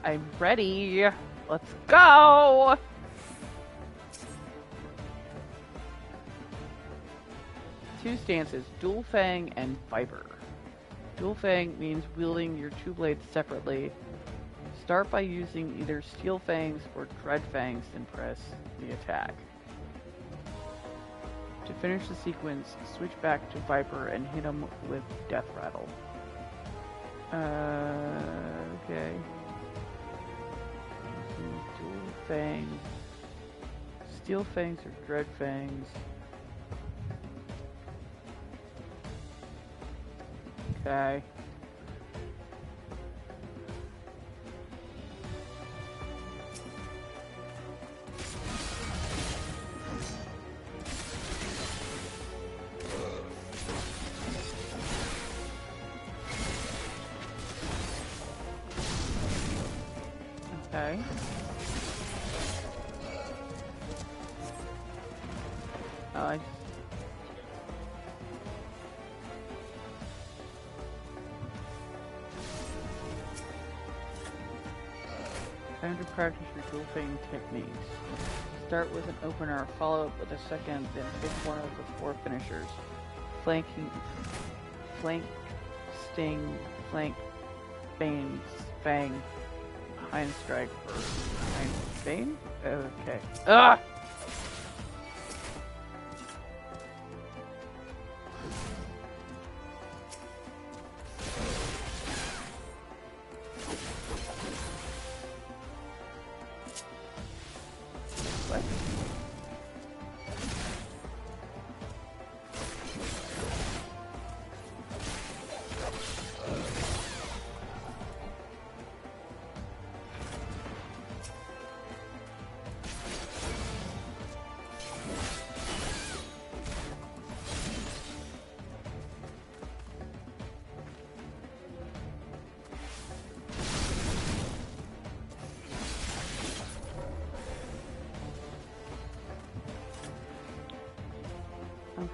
I'm ready. Let's go! Two stances, Dual Fang and Viper. Dual Fang means wielding your two blades separately. Start by using either Steel Fangs or Dread Fangs and press the attack. To finish the sequence, switch back to Viper and hit him with Death Rattle. Okay. Dual Fangs. Steel Fangs or Dread Fangs. Okay. Okay. I Time to practice your dual fang techniques. Start with an opener, follow up with a second, then pick one of the four finishers. Flank, sting, flank, fang, hind strike, or hind bane? Okay. Ah!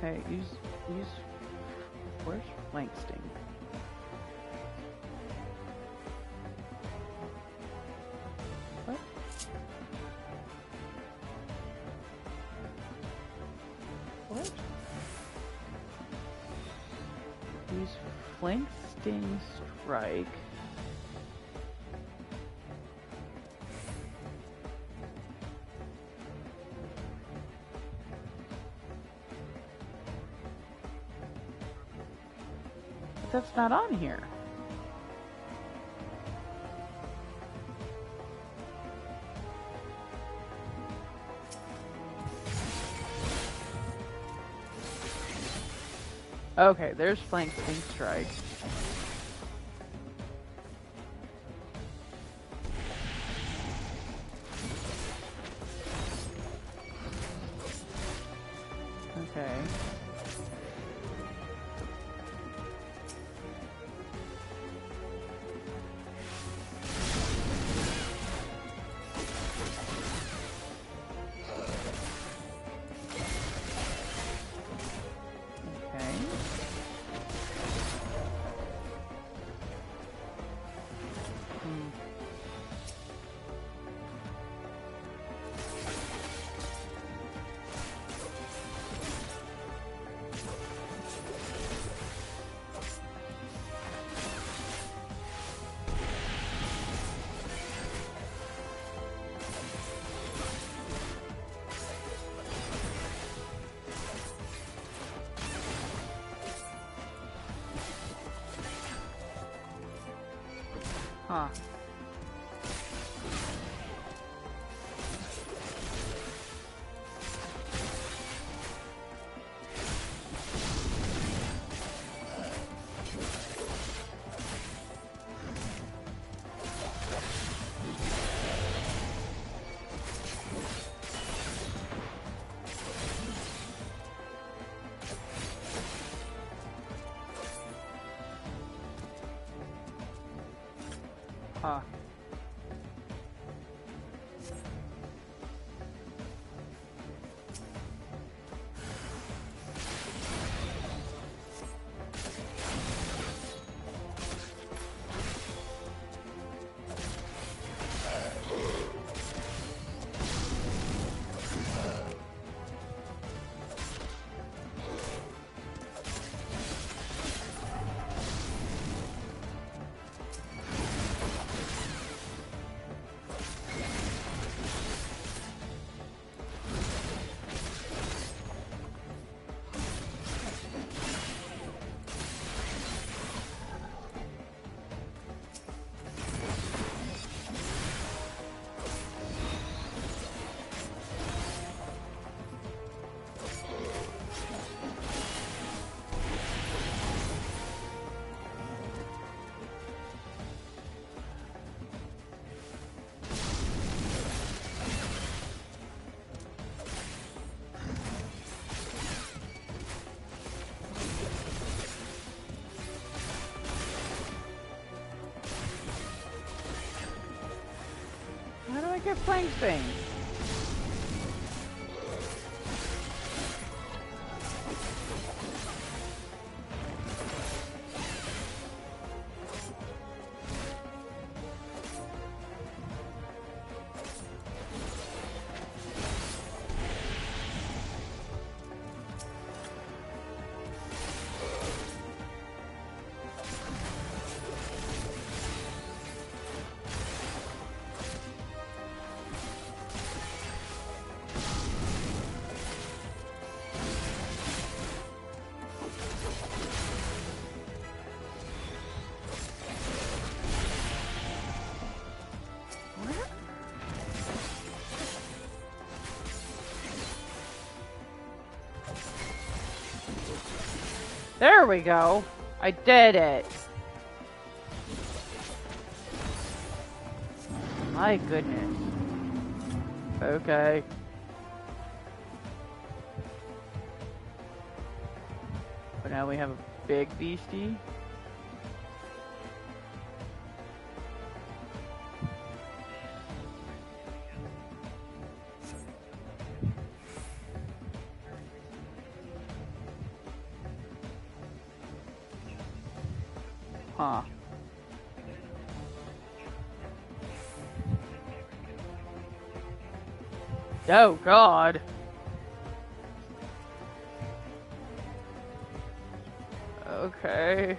Okay, use. Where's flank sting? What? What? Use flank sting strike. But that's not on here. Okay, there's flank sting strike. Okay. Huh. Huh. How do I get flank sting? There we go. I did it. My goodness. Okay. But now we have a big beastie. Huh. Oh, God. Okay.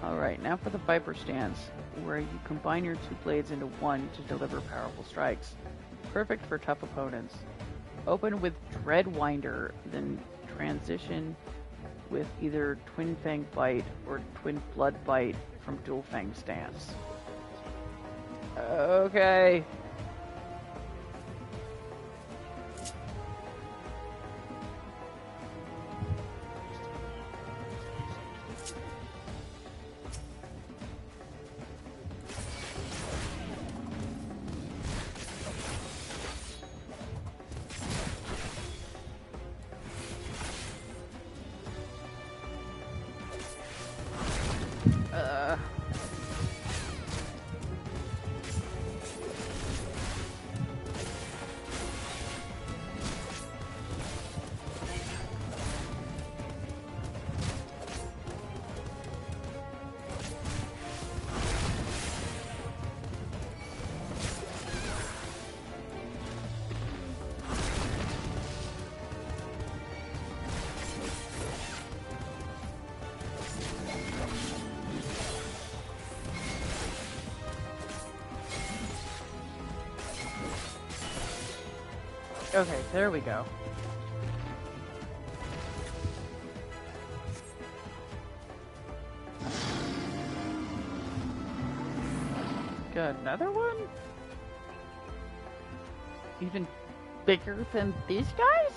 Alright, now for the Viper stance, where you combine your two blades into one to deliver powerful strikes. Perfect for tough opponents. Open with Dread Winder, then transition with either Twin Fang Bite or Twin Blood Bite from Dual Fang stance. Okay. Okay, there we go. Got another one? Even bigger than these guys?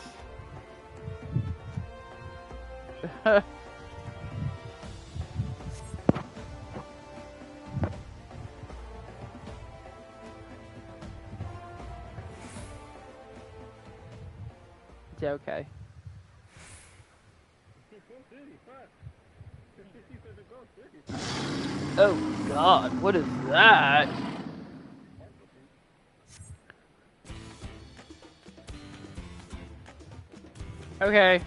It's okay. Oh God, what is that? Okay.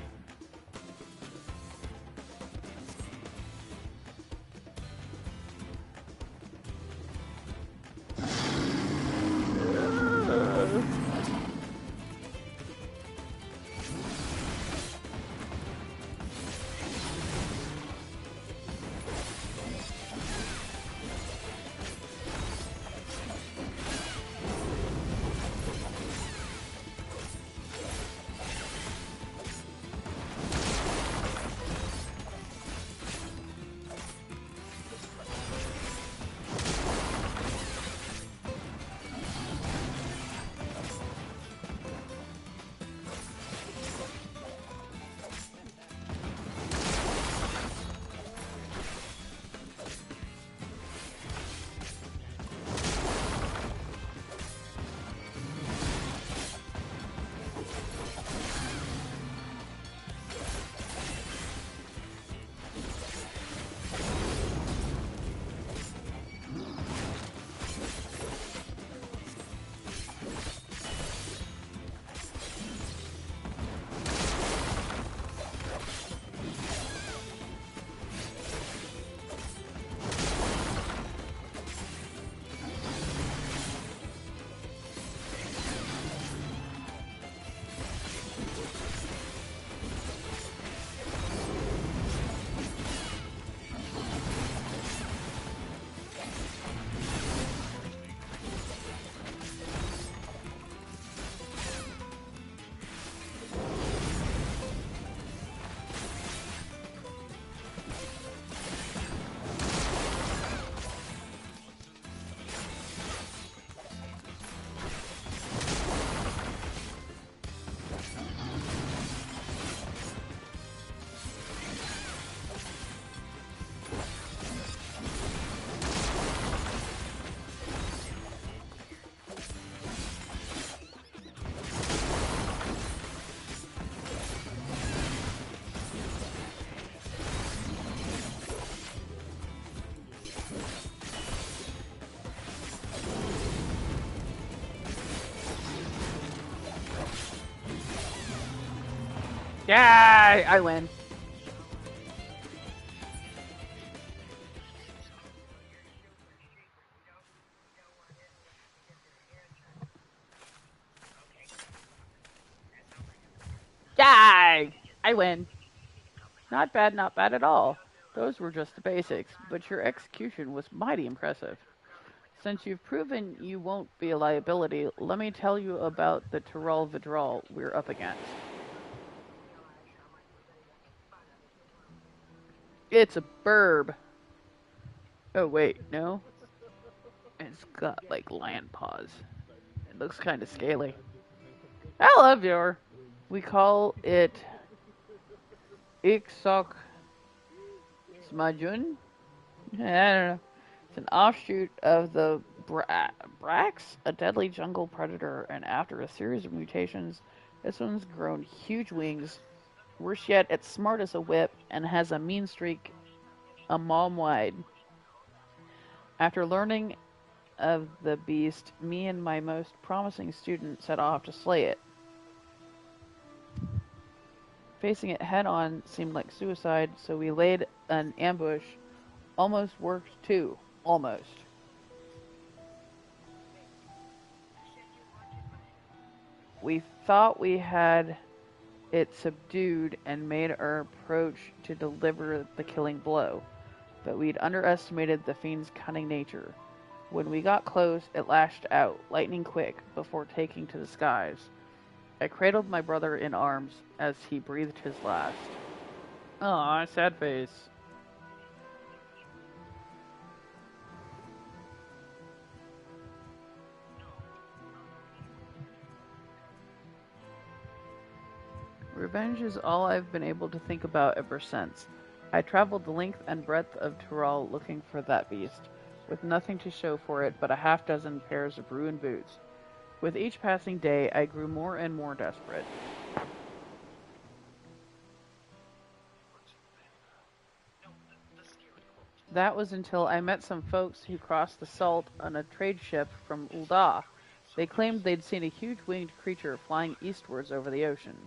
Yay! I win. Yay! I win. Not bad, not bad at all. Those were just the basics, but your execution was mighty impressive. Since you've proven you won't be a liability, let me tell you about the Tyrol Vidral we're up against. It's a burb. Oh, wait, no? It's got, like, land paws. It looks kind of scaly. I love your. We call it Iksok Smajun? I don't know. It's an offshoot of the Brax, a deadly jungle predator, and after a series of mutations, this one's grown huge wings. Worse yet, it's smart as a whip and has a mean streak a mom wide. After learning of the beast, me and my most promising student set off to slay it. Facing it head on seemed like suicide, so we laid an ambush. Almost worked too. Almost. We thought we had it subdued and made our approach to deliver the killing blow, but we'd underestimated the fiend's cunning nature. When we got close, it lashed out, lightning quick, before taking to the skies. I cradled my brother in arms as he breathed his last. Aw, sad face. Revenge is all I've been able to think about ever since. I traveled the length and breadth of Tyrol looking for that beast, with nothing to show for it but a half-dozen pairs of ruined boots. With each passing day, I grew more and more desperate. That was until I met some folks who crossed the Salt on a trade ship from Ul'dah. They claimed they'd seen a huge winged creature flying eastwards over the ocean.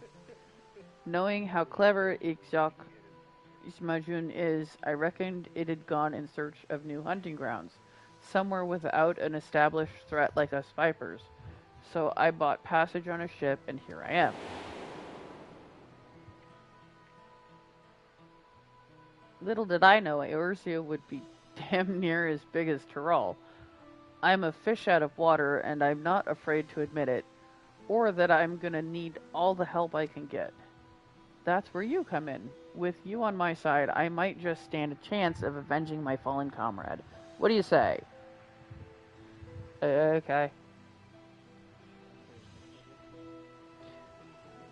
Knowing how clever Ikjok Ismajun is, I reckoned it had gone in search of new hunting grounds, somewhere without an established threat like us Vipers. So I bought passage on a ship, and here I am. Little did I know Eorzea would be damn near as big as Tyrol. I'm a fish out of water, and I'm not afraid to admit it, or that I'm gonna need all the help I can get. That's where you come in. With you on my side, I might just stand a chance of avenging my fallen comrade. What do you say? Okay.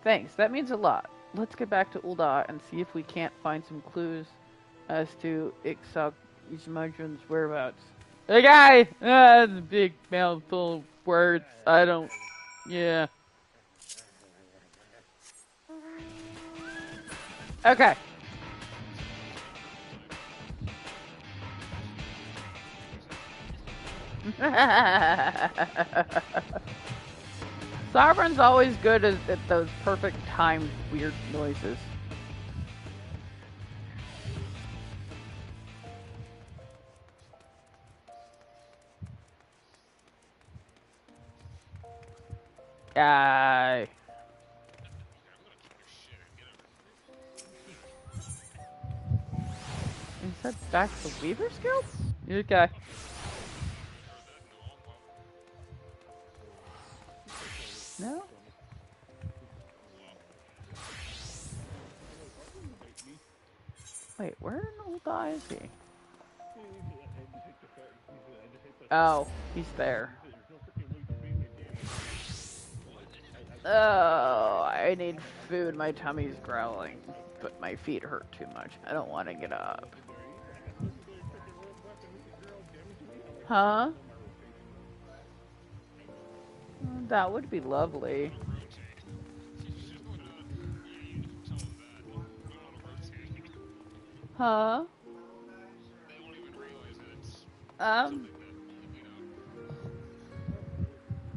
Thanks, that means a lot. Let's get back to Ul'dah and see if we can't find some clues as to Iksak Ismajun's whereabouts. Hey guy! That's a big mouthful of words. I don't... Yeah. Okay. Sovereign's always good at those perfect timed weird noises. Yay. Is that back to the Weaver's Guild? Okay. No? Wait, where in Ul'dah is he? Oh, he's there. Oh, I need food. My tummy's growling, but my feet hurt too much. I don't want to get up. Huh? That would be lovely. Huh?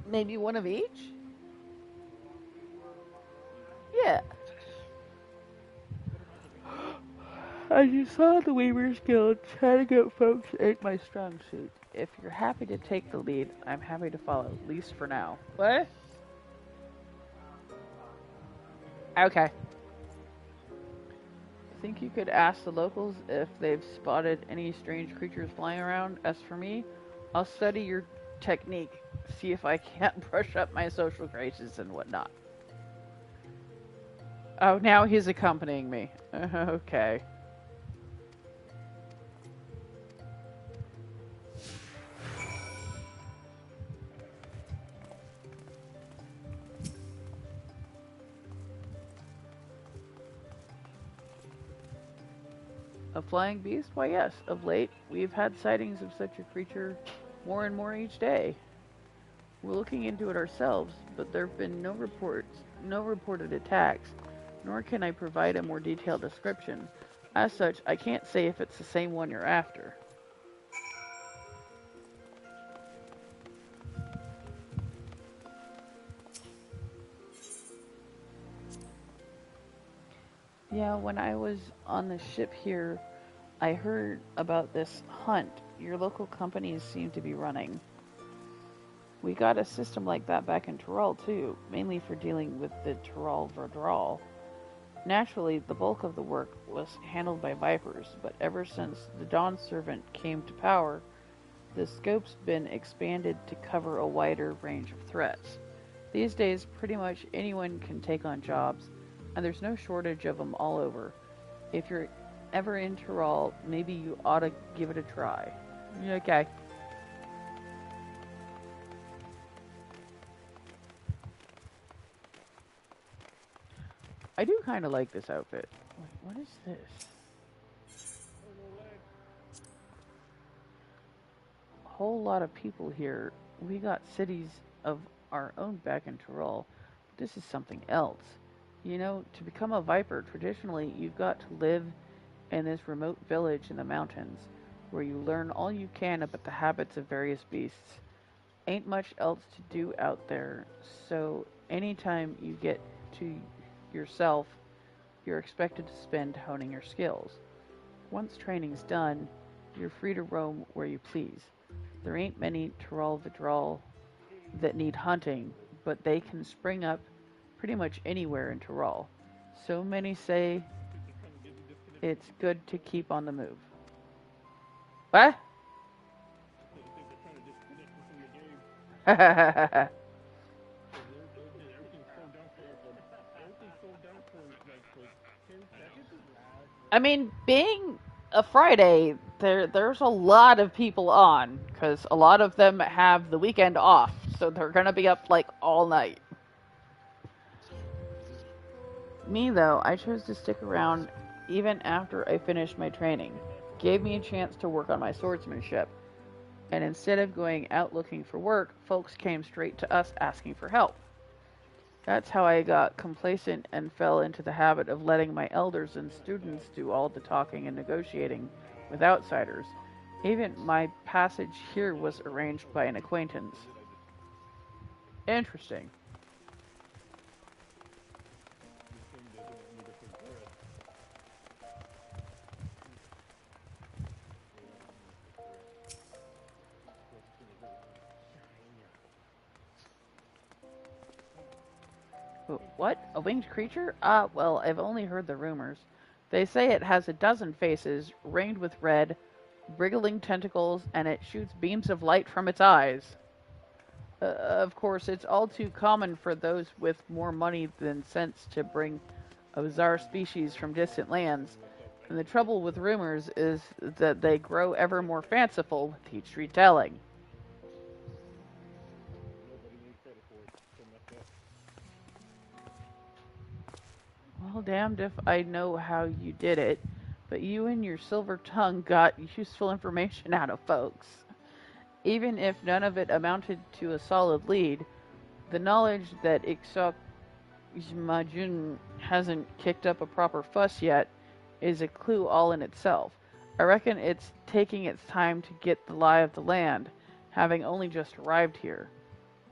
Maybe one of each? Yeah. As you saw, the Weavers Guild trying to get folks ain't my strong suit. If you're happy to take the lead, I'm happy to follow, at least for now. What? Okay. Think you could ask the locals if they've spotted any strange creatures flying around? As for me, I'll study your technique, see if I can't brush up my social graces and whatnot. Oh, now he's accompanying me. Okay. A flying beast? Why, yes. Of late, we've had sightings of such a creature more and more each day. We're looking into it ourselves, but there have been no reported attacks, nor can I provide a more detailed description. As such, I can't say if it's the same one you're after. Yeah, when I was on the ship here, I heard about this hunt your local companies seem to be running. We got a system like that back in Tyrol too, mainly for dealing with the Tyrol Verdral. Naturally, the bulk of the work was handled by Vipers, but ever since the Dawn Servant came to power, the scope's been expanded to cover a wider range of threats. These days, pretty much anyone can take on jobs, and there's no shortage of them all over. If you're ever in Tyrol, maybe you ought to give it a try. Okay. I do kind of like this outfit. Wait, what is this? A whole lot of people here. We got cities of our own back in Tyrol. This is something else. You know, to become a Viper, traditionally, you've got to live in this remote village in the mountains, where you learn all you can about the habits of various beasts. Ain't much else to do out there, so anytime you get to yourself, you're expected to spend honing your skills. Once training's done, you're free to roam where you please. There ain't many Tyrol Vidral that need hunting, but they can spring up pretty much anywhere in Tyrol. So many say it's good to keep on the move. What? I mean, being a Friday, there's a lot of people on, because a lot of them have the weekend off, so they're gonna be up like all night. Me, though, I chose to stick around even after I finished my training. Gave me a chance to work on my swordsmanship, and instead of going out looking for work, folks came straight to us asking for help. That's how I got complacent and fell into the habit of letting my elders and students do all the talking and negotiating with outsiders. Even my passage here was arranged by an acquaintance. Interesting. What? A winged creature? Ah, well, I've only heard the rumors. They say it has a dozen faces, ringed with red, wriggling tentacles, and it shoots beams of light from its eyes. Of course, it's all too common for those with more money than sense to bring a bizarre species from distant lands. And the trouble with rumors is that they grow ever more fanciful with each retelling. Well, damned if I know how you did it, but you and your silver tongue got useful information out of folks. Even if none of it amounted to a solid lead, the knowledge that Ixmajun hasn't kicked up a proper fuss yet is a clue all in itself. I reckon it's taking its time to get the lie of the land, having only just arrived here.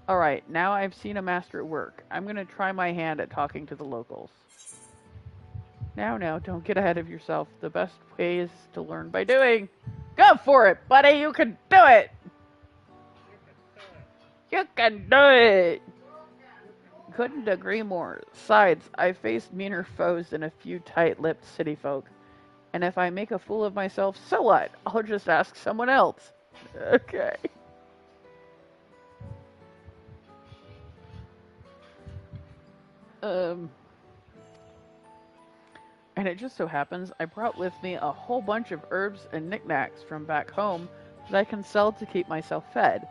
Alright, now I've seen a master at work. I'm gonna try my hand at talking to the locals. Now, don't get ahead of yourself. The best way is to learn by doing. Go for it, buddy. You can do it. You can do it. Couldn't agree more. Besides, I've faced meaner foes than a few tight-lipped city folk. And if I make a fool of myself, so what? I'll just ask someone else. Okay. And it just so happens I brought with me a whole bunch of herbs and knickknacks from back home that I can sell to keep myself fed.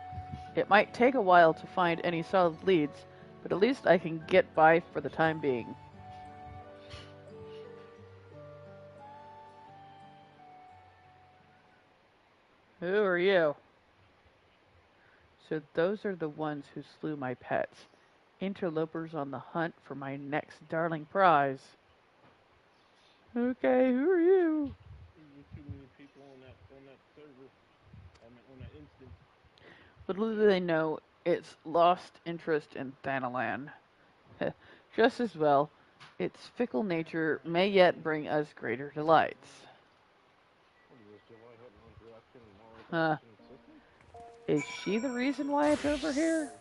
It might take a while to find any solid leads, but at least I can get by for the time being. Who are you? So those are the ones who slew my pets. Interlopers on the hunt for my next darling prize. Okay, who are you? Too many people on that server, on that instance. Little do they know, it's lost interest in Thanalan. Just as well, its fickle nature may yet bring us greater delights. Huh. Is she the reason why it's over here?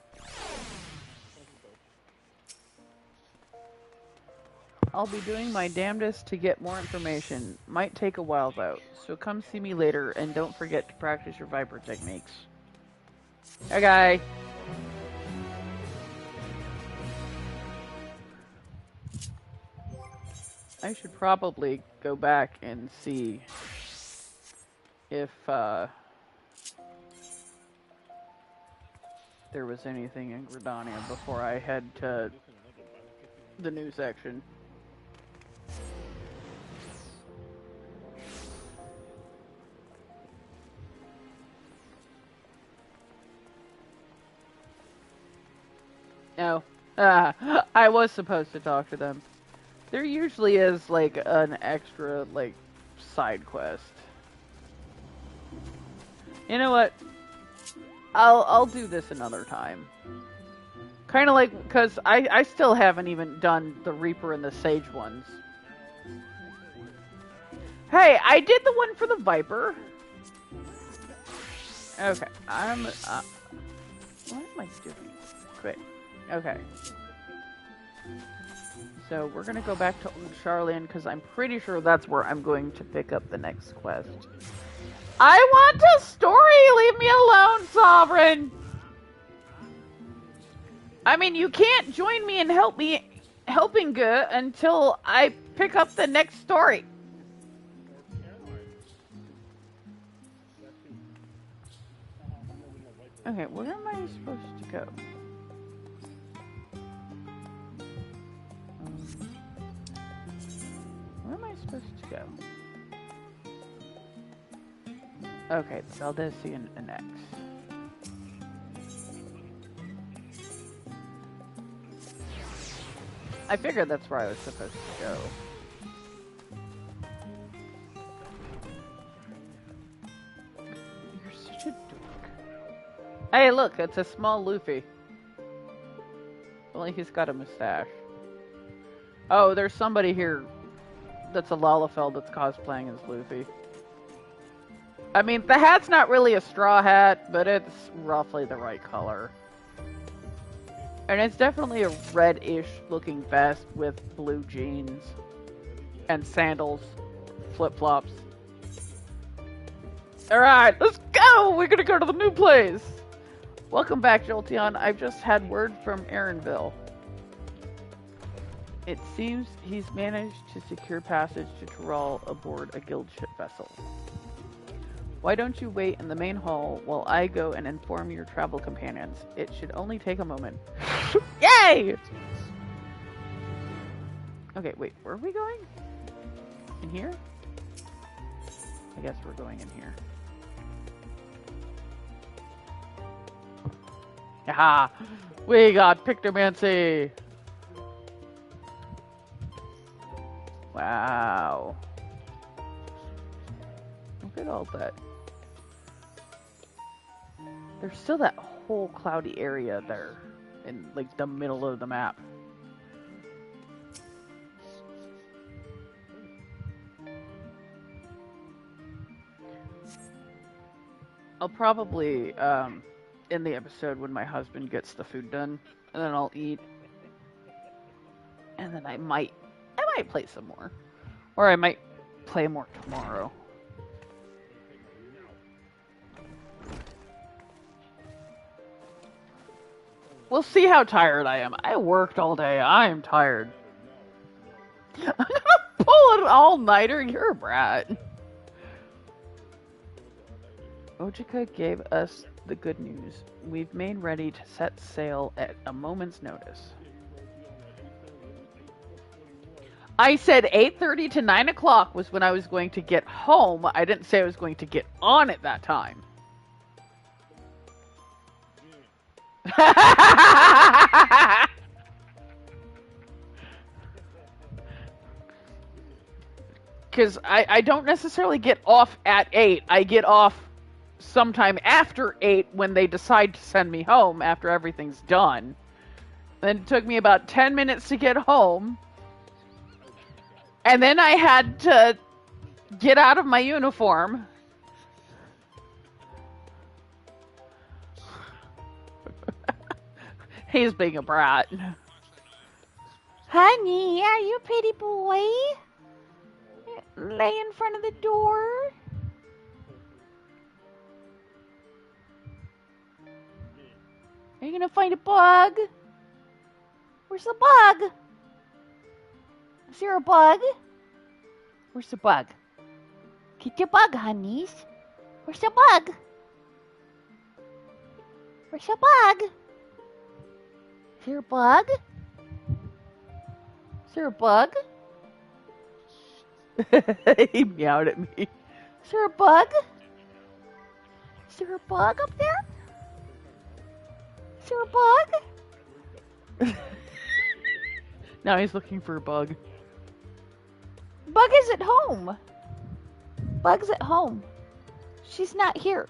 I'll be doing my damnedest to get more information. Might take a while though, so come see me later and don't forget to practice your Viper techniques. Okay. I should probably go back and see if there was anything in Gridania before I head to the new section. No. I was supposed to talk to them. There usually is, like, an extra, like, side quest. You know what? I'll do this another time. Kind of like, because I still haven't even done the Reaper and the Sage ones. Hey, I did the one for the Viper. Okay, what am I doing? Quit. Okay. So we're gonna go back to Old Charlian because I'm pretty sure that's where I'm going to pick up the next quest. I want a story! Leave me alone, Sovereign! I mean, you can't join me and helping good until I pick up the next story. Okay, where am I supposed to go? Where am I supposed to go? Okay, Valdesian Annex. I figured that's where I was supposed to go. You're such a dork. Hey, look, it's a small Luffy. Only he's got a mustache. Oh, there's somebody here that's a Lalafell that's cosplaying as Luffy. I mean, the hat's not really a straw hat, but it's roughly the right color. And it's definitely a reddish looking vest with blue jeans and sandals, flip-flops. Alright, let's go! We're gonna go to the new place! Welcome back, Jolteon. I've just had word from Aaronville. It seems he's managed to secure passage to Tyrol aboard a guild ship vessel. Why don't you wait in the main hall while I go and inform your travel companions? It should only take a moment. Yay! Okay, wait, where are we going? In here? I guess we're going in here. Aha! We got Pictomancy! Wow. Look at all that. There's still that whole cloudy area there in like the middle of the map. I'll probably in the episode when my husband gets the food done, and then I'll eat, and then I might play some more, or I might play more tomorrow. We'll see how tired I am. I worked all day. I am tired. I'm gonna pull an all-nighter. You're a brat. Ojika gave us the good news. We've made ready to set sail at a moment's notice. I said 8:30 to 9 o'clock was when I was going to get home. I didn't say I was going to get on at that time. Because I don't necessarily get off at 8. I get off sometime after 8 when they decide to send me home after everything's done. Then it took me about 10 minutes to get home. And then I had to get out of my uniform. He's being a brat. Honey, are you a pretty boy? Lay in front of the door. Are you gonna find a bug? Where's the bug? Is there a bug? Where's the bug? Get the bug, honeys. Where's the bug? Where's the bug? Is there a bug? Is there a bug? He meowed at me. Is there a bug? Is there a bug up there? Is there a bug? Now he's looking for a bug. Bug is at home. Bug's at home. She's not here.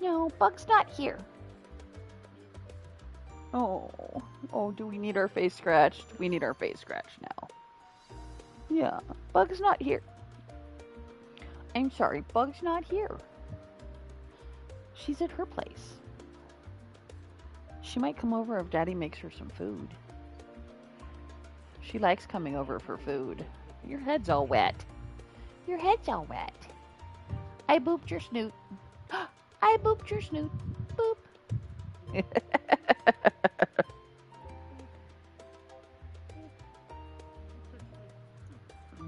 No, Bug's not here. Oh, do we need our face scratched? We need our face scratched now. Yeah, Bug's not here. I'm sorry, Bug's not here. She's at her place. She might come over if Daddy makes her some food. She likes coming over for food. Your head's all wet. Your head's all wet. I booped your snoot. I booped your snoot. Boop.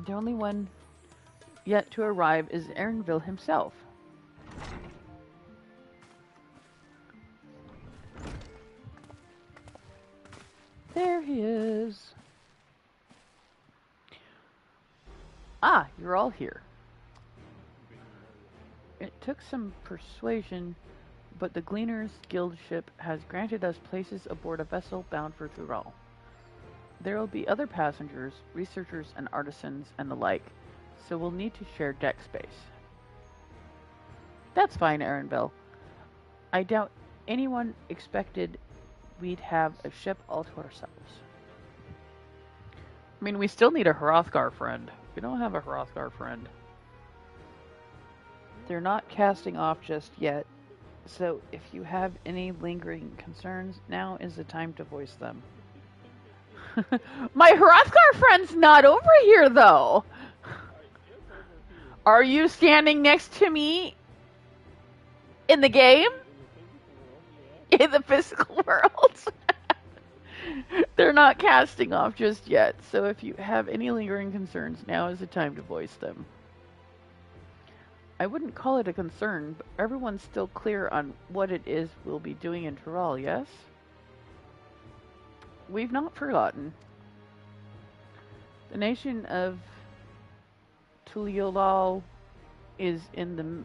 The only one yet to arrive is Aaronville himself. There he is. Ah, you're all here. It took some persuasion, but the Gleaners Guild ship has granted us places aboard a vessel bound for Thural. There will be other passengers, researchers and artisans and the like, so we'll need to share deck space. That's fine, Aaronville. I doubt anyone expected we'd have a ship all to ourselves. I mean, we still need a Hrothgar friend. We don't have a Hrothgar friend. They're not casting off just yet, so if you have any lingering concerns, now is the time to voice them. My Hrothgar friend's not over here, though. Are you standing next to me in the game? In the physical world? They're not casting off just yet, so if you have any lingering concerns, now is the time to voice them. I wouldn't call it a concern, but everyone's still clear on what it is we'll be doing in Thural, yes? We've not forgotten. The nation of Tuliolal is in the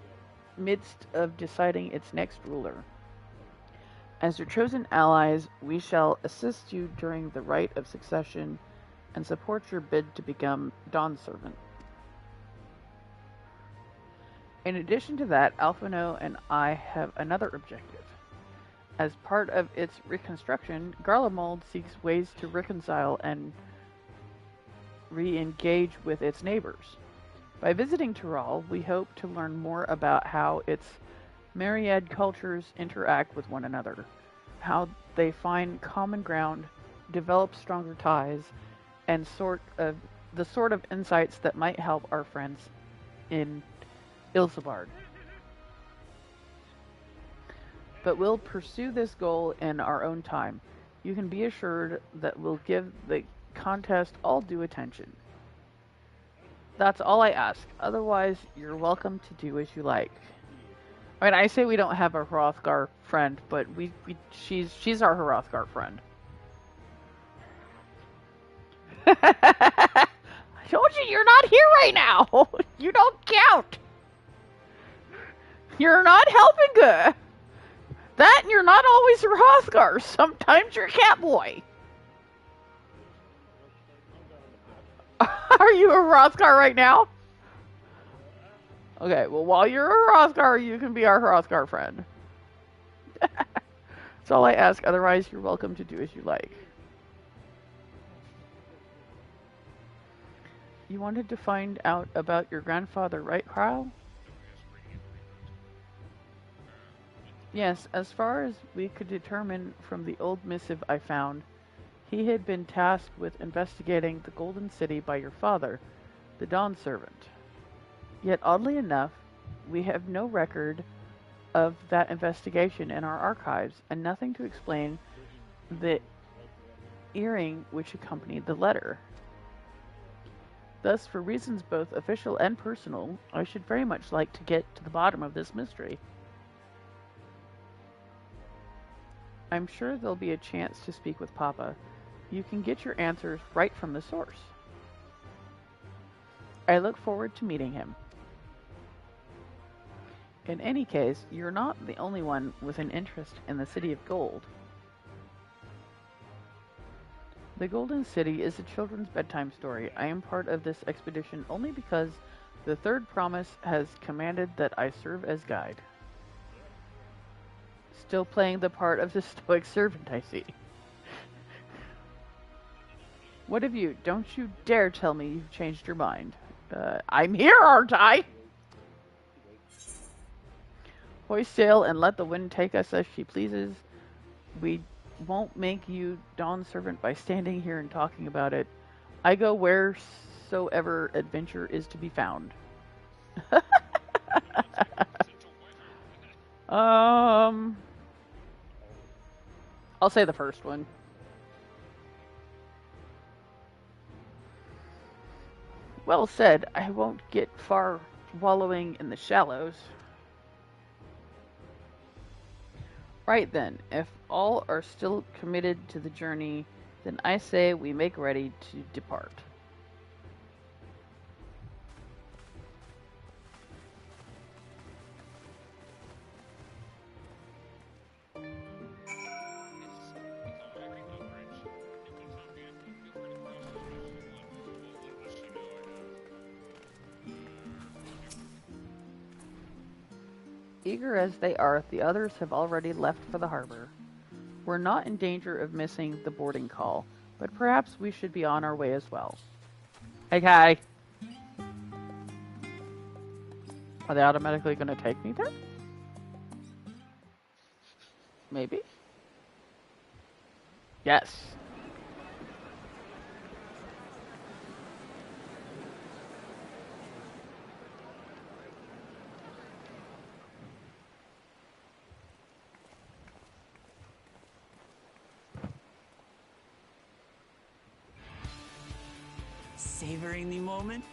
midst of deciding its next ruler. As your chosen allies, we shall assist you during the rite of succession and support your bid to become Dawn's servant. In addition to that, Alphino and I have another objective. As part of its reconstruction, Garlemald seeks ways to reconcile and re-engage with its neighbors. By visiting Tyrol, we hope to learn more about how its myriad cultures interact with one another, how they find common ground, develop stronger ties, and the sort of insights that might help our friends in Ilsebard. But we'll pursue this goal in our own time. You can be assured that we'll give the contest all due attention. That's all I ask. Otherwise, you're welcome to do as you like. I mean, I say we don't have a Hrothgar friend, but she's our Hrothgar friend. I told you you're not here right now. You don't count. You're not helping her. That and you're not always Hrothgar. Sometimes you're Catboy. Are you a Hrothgar right now? Okay, well, while you're a Hrothgar, you can be our Hrothgar friend. That's all I ask. Otherwise, you're welcome to do as you like. You wanted to find out about your grandfather, right, Kyle? Yes, as far as we could determine from the old missive I found, he had been tasked with investigating the Golden City by your father, the Dawn Servant. Yet, oddly enough, we have no record of that investigation in our archives, and nothing to explain the earring which accompanied the letter. Thus, for reasons both official and personal, I should very much like to get to the bottom of this mystery. I'm sure there'll be a chance to speak with Papa. You can get your answers right from the source. I look forward to meeting him. In any case, you're not the only one with an interest in the City of Gold. The Golden City is a children's bedtime story. I am part of this expedition only because the Third Promise has commanded that I serve as guide. Still playing the part of the stoic servant, I see. What of you? Don't you dare tell me you've changed your mind. I'm here, aren't I? Hoist sail and let the wind take us as she pleases. We won't make you Dawn Servant by standing here and talking about it. I go wheresoever adventure is to be found. I'll say the first one. Well said. I won't get far wallowing in the shallows. Right then, if all are still committed to the journey, then I say we make ready to depart. Eager as they are, the others have already left for the harbor. We're not in danger of missing the boarding call, but perhaps we should be on our way as well. Hey, Kai. Are they automatically going to take me there? Maybe? Yes. Savoring the moment?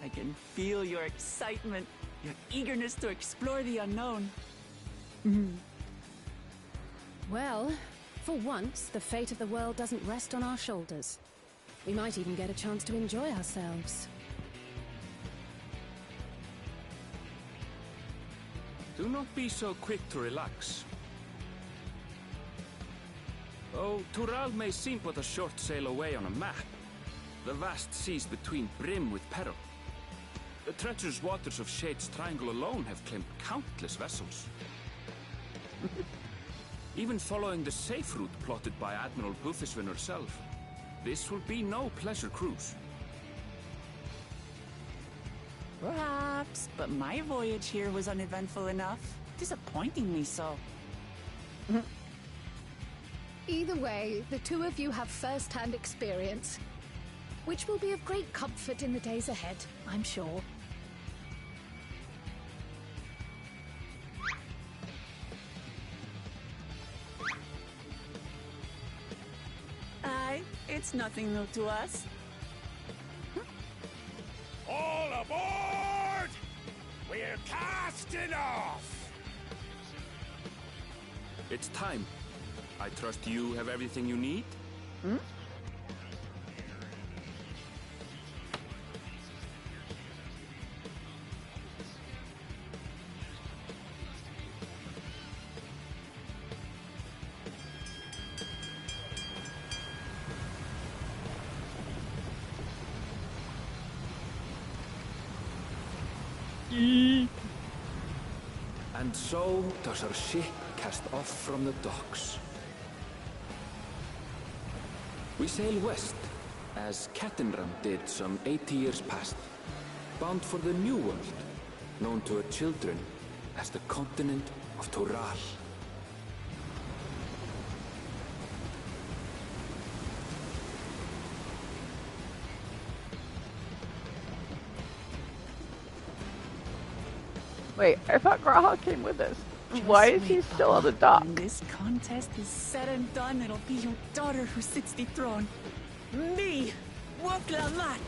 I can feel your excitement, your eagerness to explore the unknown. Well, for once, the fate of the world doesn't rest on our shoulders. We might even get a chance to enjoy ourselves. Do not be so quick to relax. Oh, Tural may seem but a short sail away on a map. The vast seas between brim with peril. The treacherous waters of Shade's Triangle alone have claimed countless vessels. Even following the safe route plotted by Admiral Buthiswin herself, this will be no pleasure cruise. Perhaps, but my voyage here was uneventful enough. Disappointingly so. Either way, the two of you have first-hand experience, which will be of great comfort in the days ahead, I'm sure. Aye, it's nothing new to us. All aboard! We're casting off! It's time. I trust you have everything you need? And so does our ship cast off from the docks. We sail west, as Cattenram did some 80 years past, bound for the New World, known to her children as the continent of Toral. Wait, I thought Graha came with us. Why is he still on the dock? When this contest is said and done, it'll be your daughter who sits the throne. Me, Wokla Mat.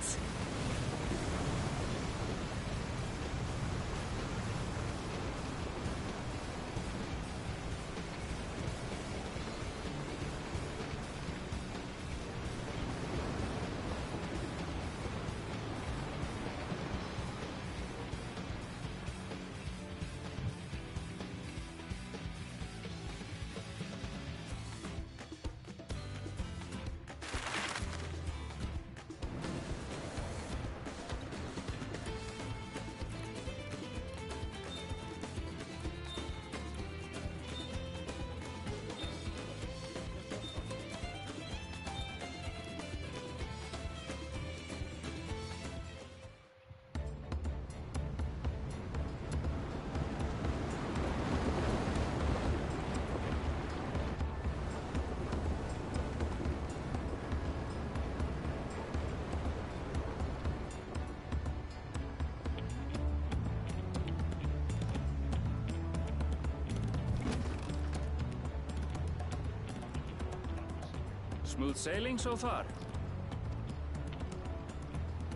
Smooth sailing so far?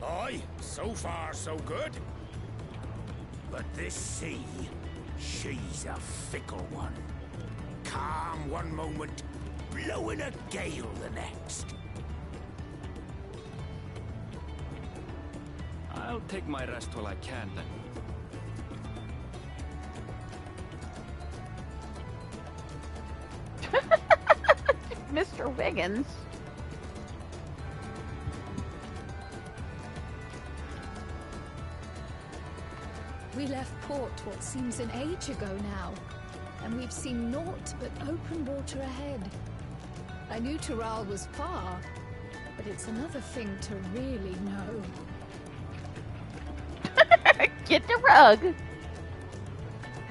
Aye, so far so good. But this sea, she's a fickle one. Calm one moment, blowing a gale the next. I'll take my rest while I can then. Mr. Wiggins. We left port what seems an age ago now, and we've seen naught but open water ahead. I knew Toral was far, but it's another thing to really know. Get the rug!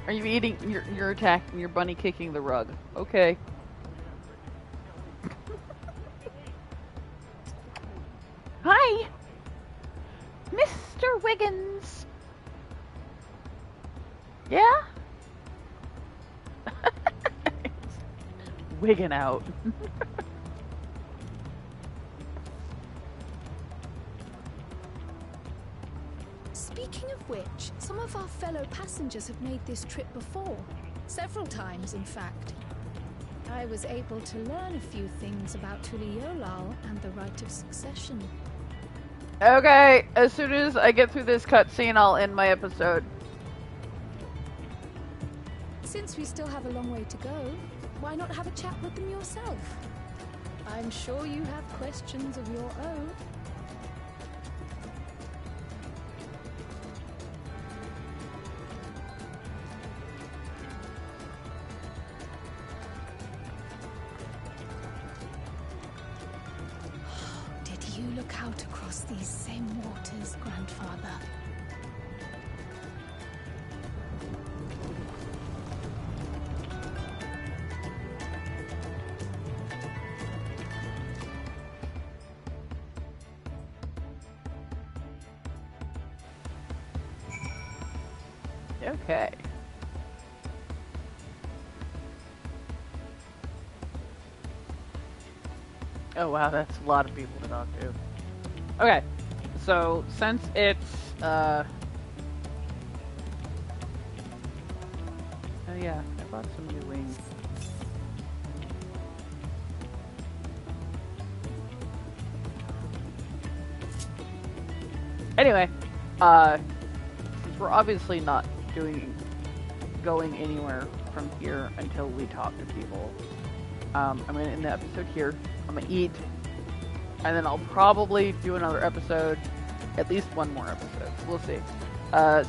Are you eating? You're attacking. You're bunny kicking the rug. Okay. Hi, Mr. Wiggins. Yeah? Wigging out. Speaking of which, some of our fellow passengers have made this trip before. Several times, in fact. I was able to learn a few things about Tuliolal and the right of succession. Okay, as soon as I get through this cutscene, I'll end my episode. Since we still have a long way to go, why not have a chat with them yourself? I'm sure you have questions of your own. Did you look out across these same waters, Grandfather? Okay. Oh wow, that's a lot of people to talk to. Okay, so since it's oh yeah, I bought some new wings. Anyway, since we're obviously not going anywhere from here until we talk to people, I'm gonna end the episode here. I'm gonna eat, and then I'll probably do another episode, at least one more episode. We'll see.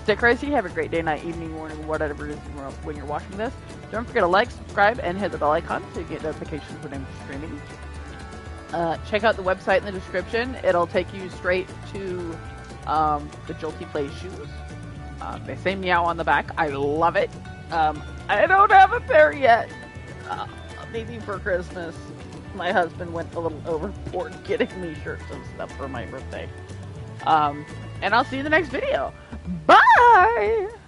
Stay crazy. Have a great day, night, evening, morning, whatever it is when you're watching this. Don't forget to like, subscribe, and hit the bell icon so you get notifications when I'm streaming. Check out the website in the description. It'll take you straight to the Jolty Plays shoes. They say meow on the back. I love it. I don't have a pair yet. Maybe for Christmas. My husband went a little overboard getting me shirts and stuff for my birthday. And I'll see you in the next video. Bye!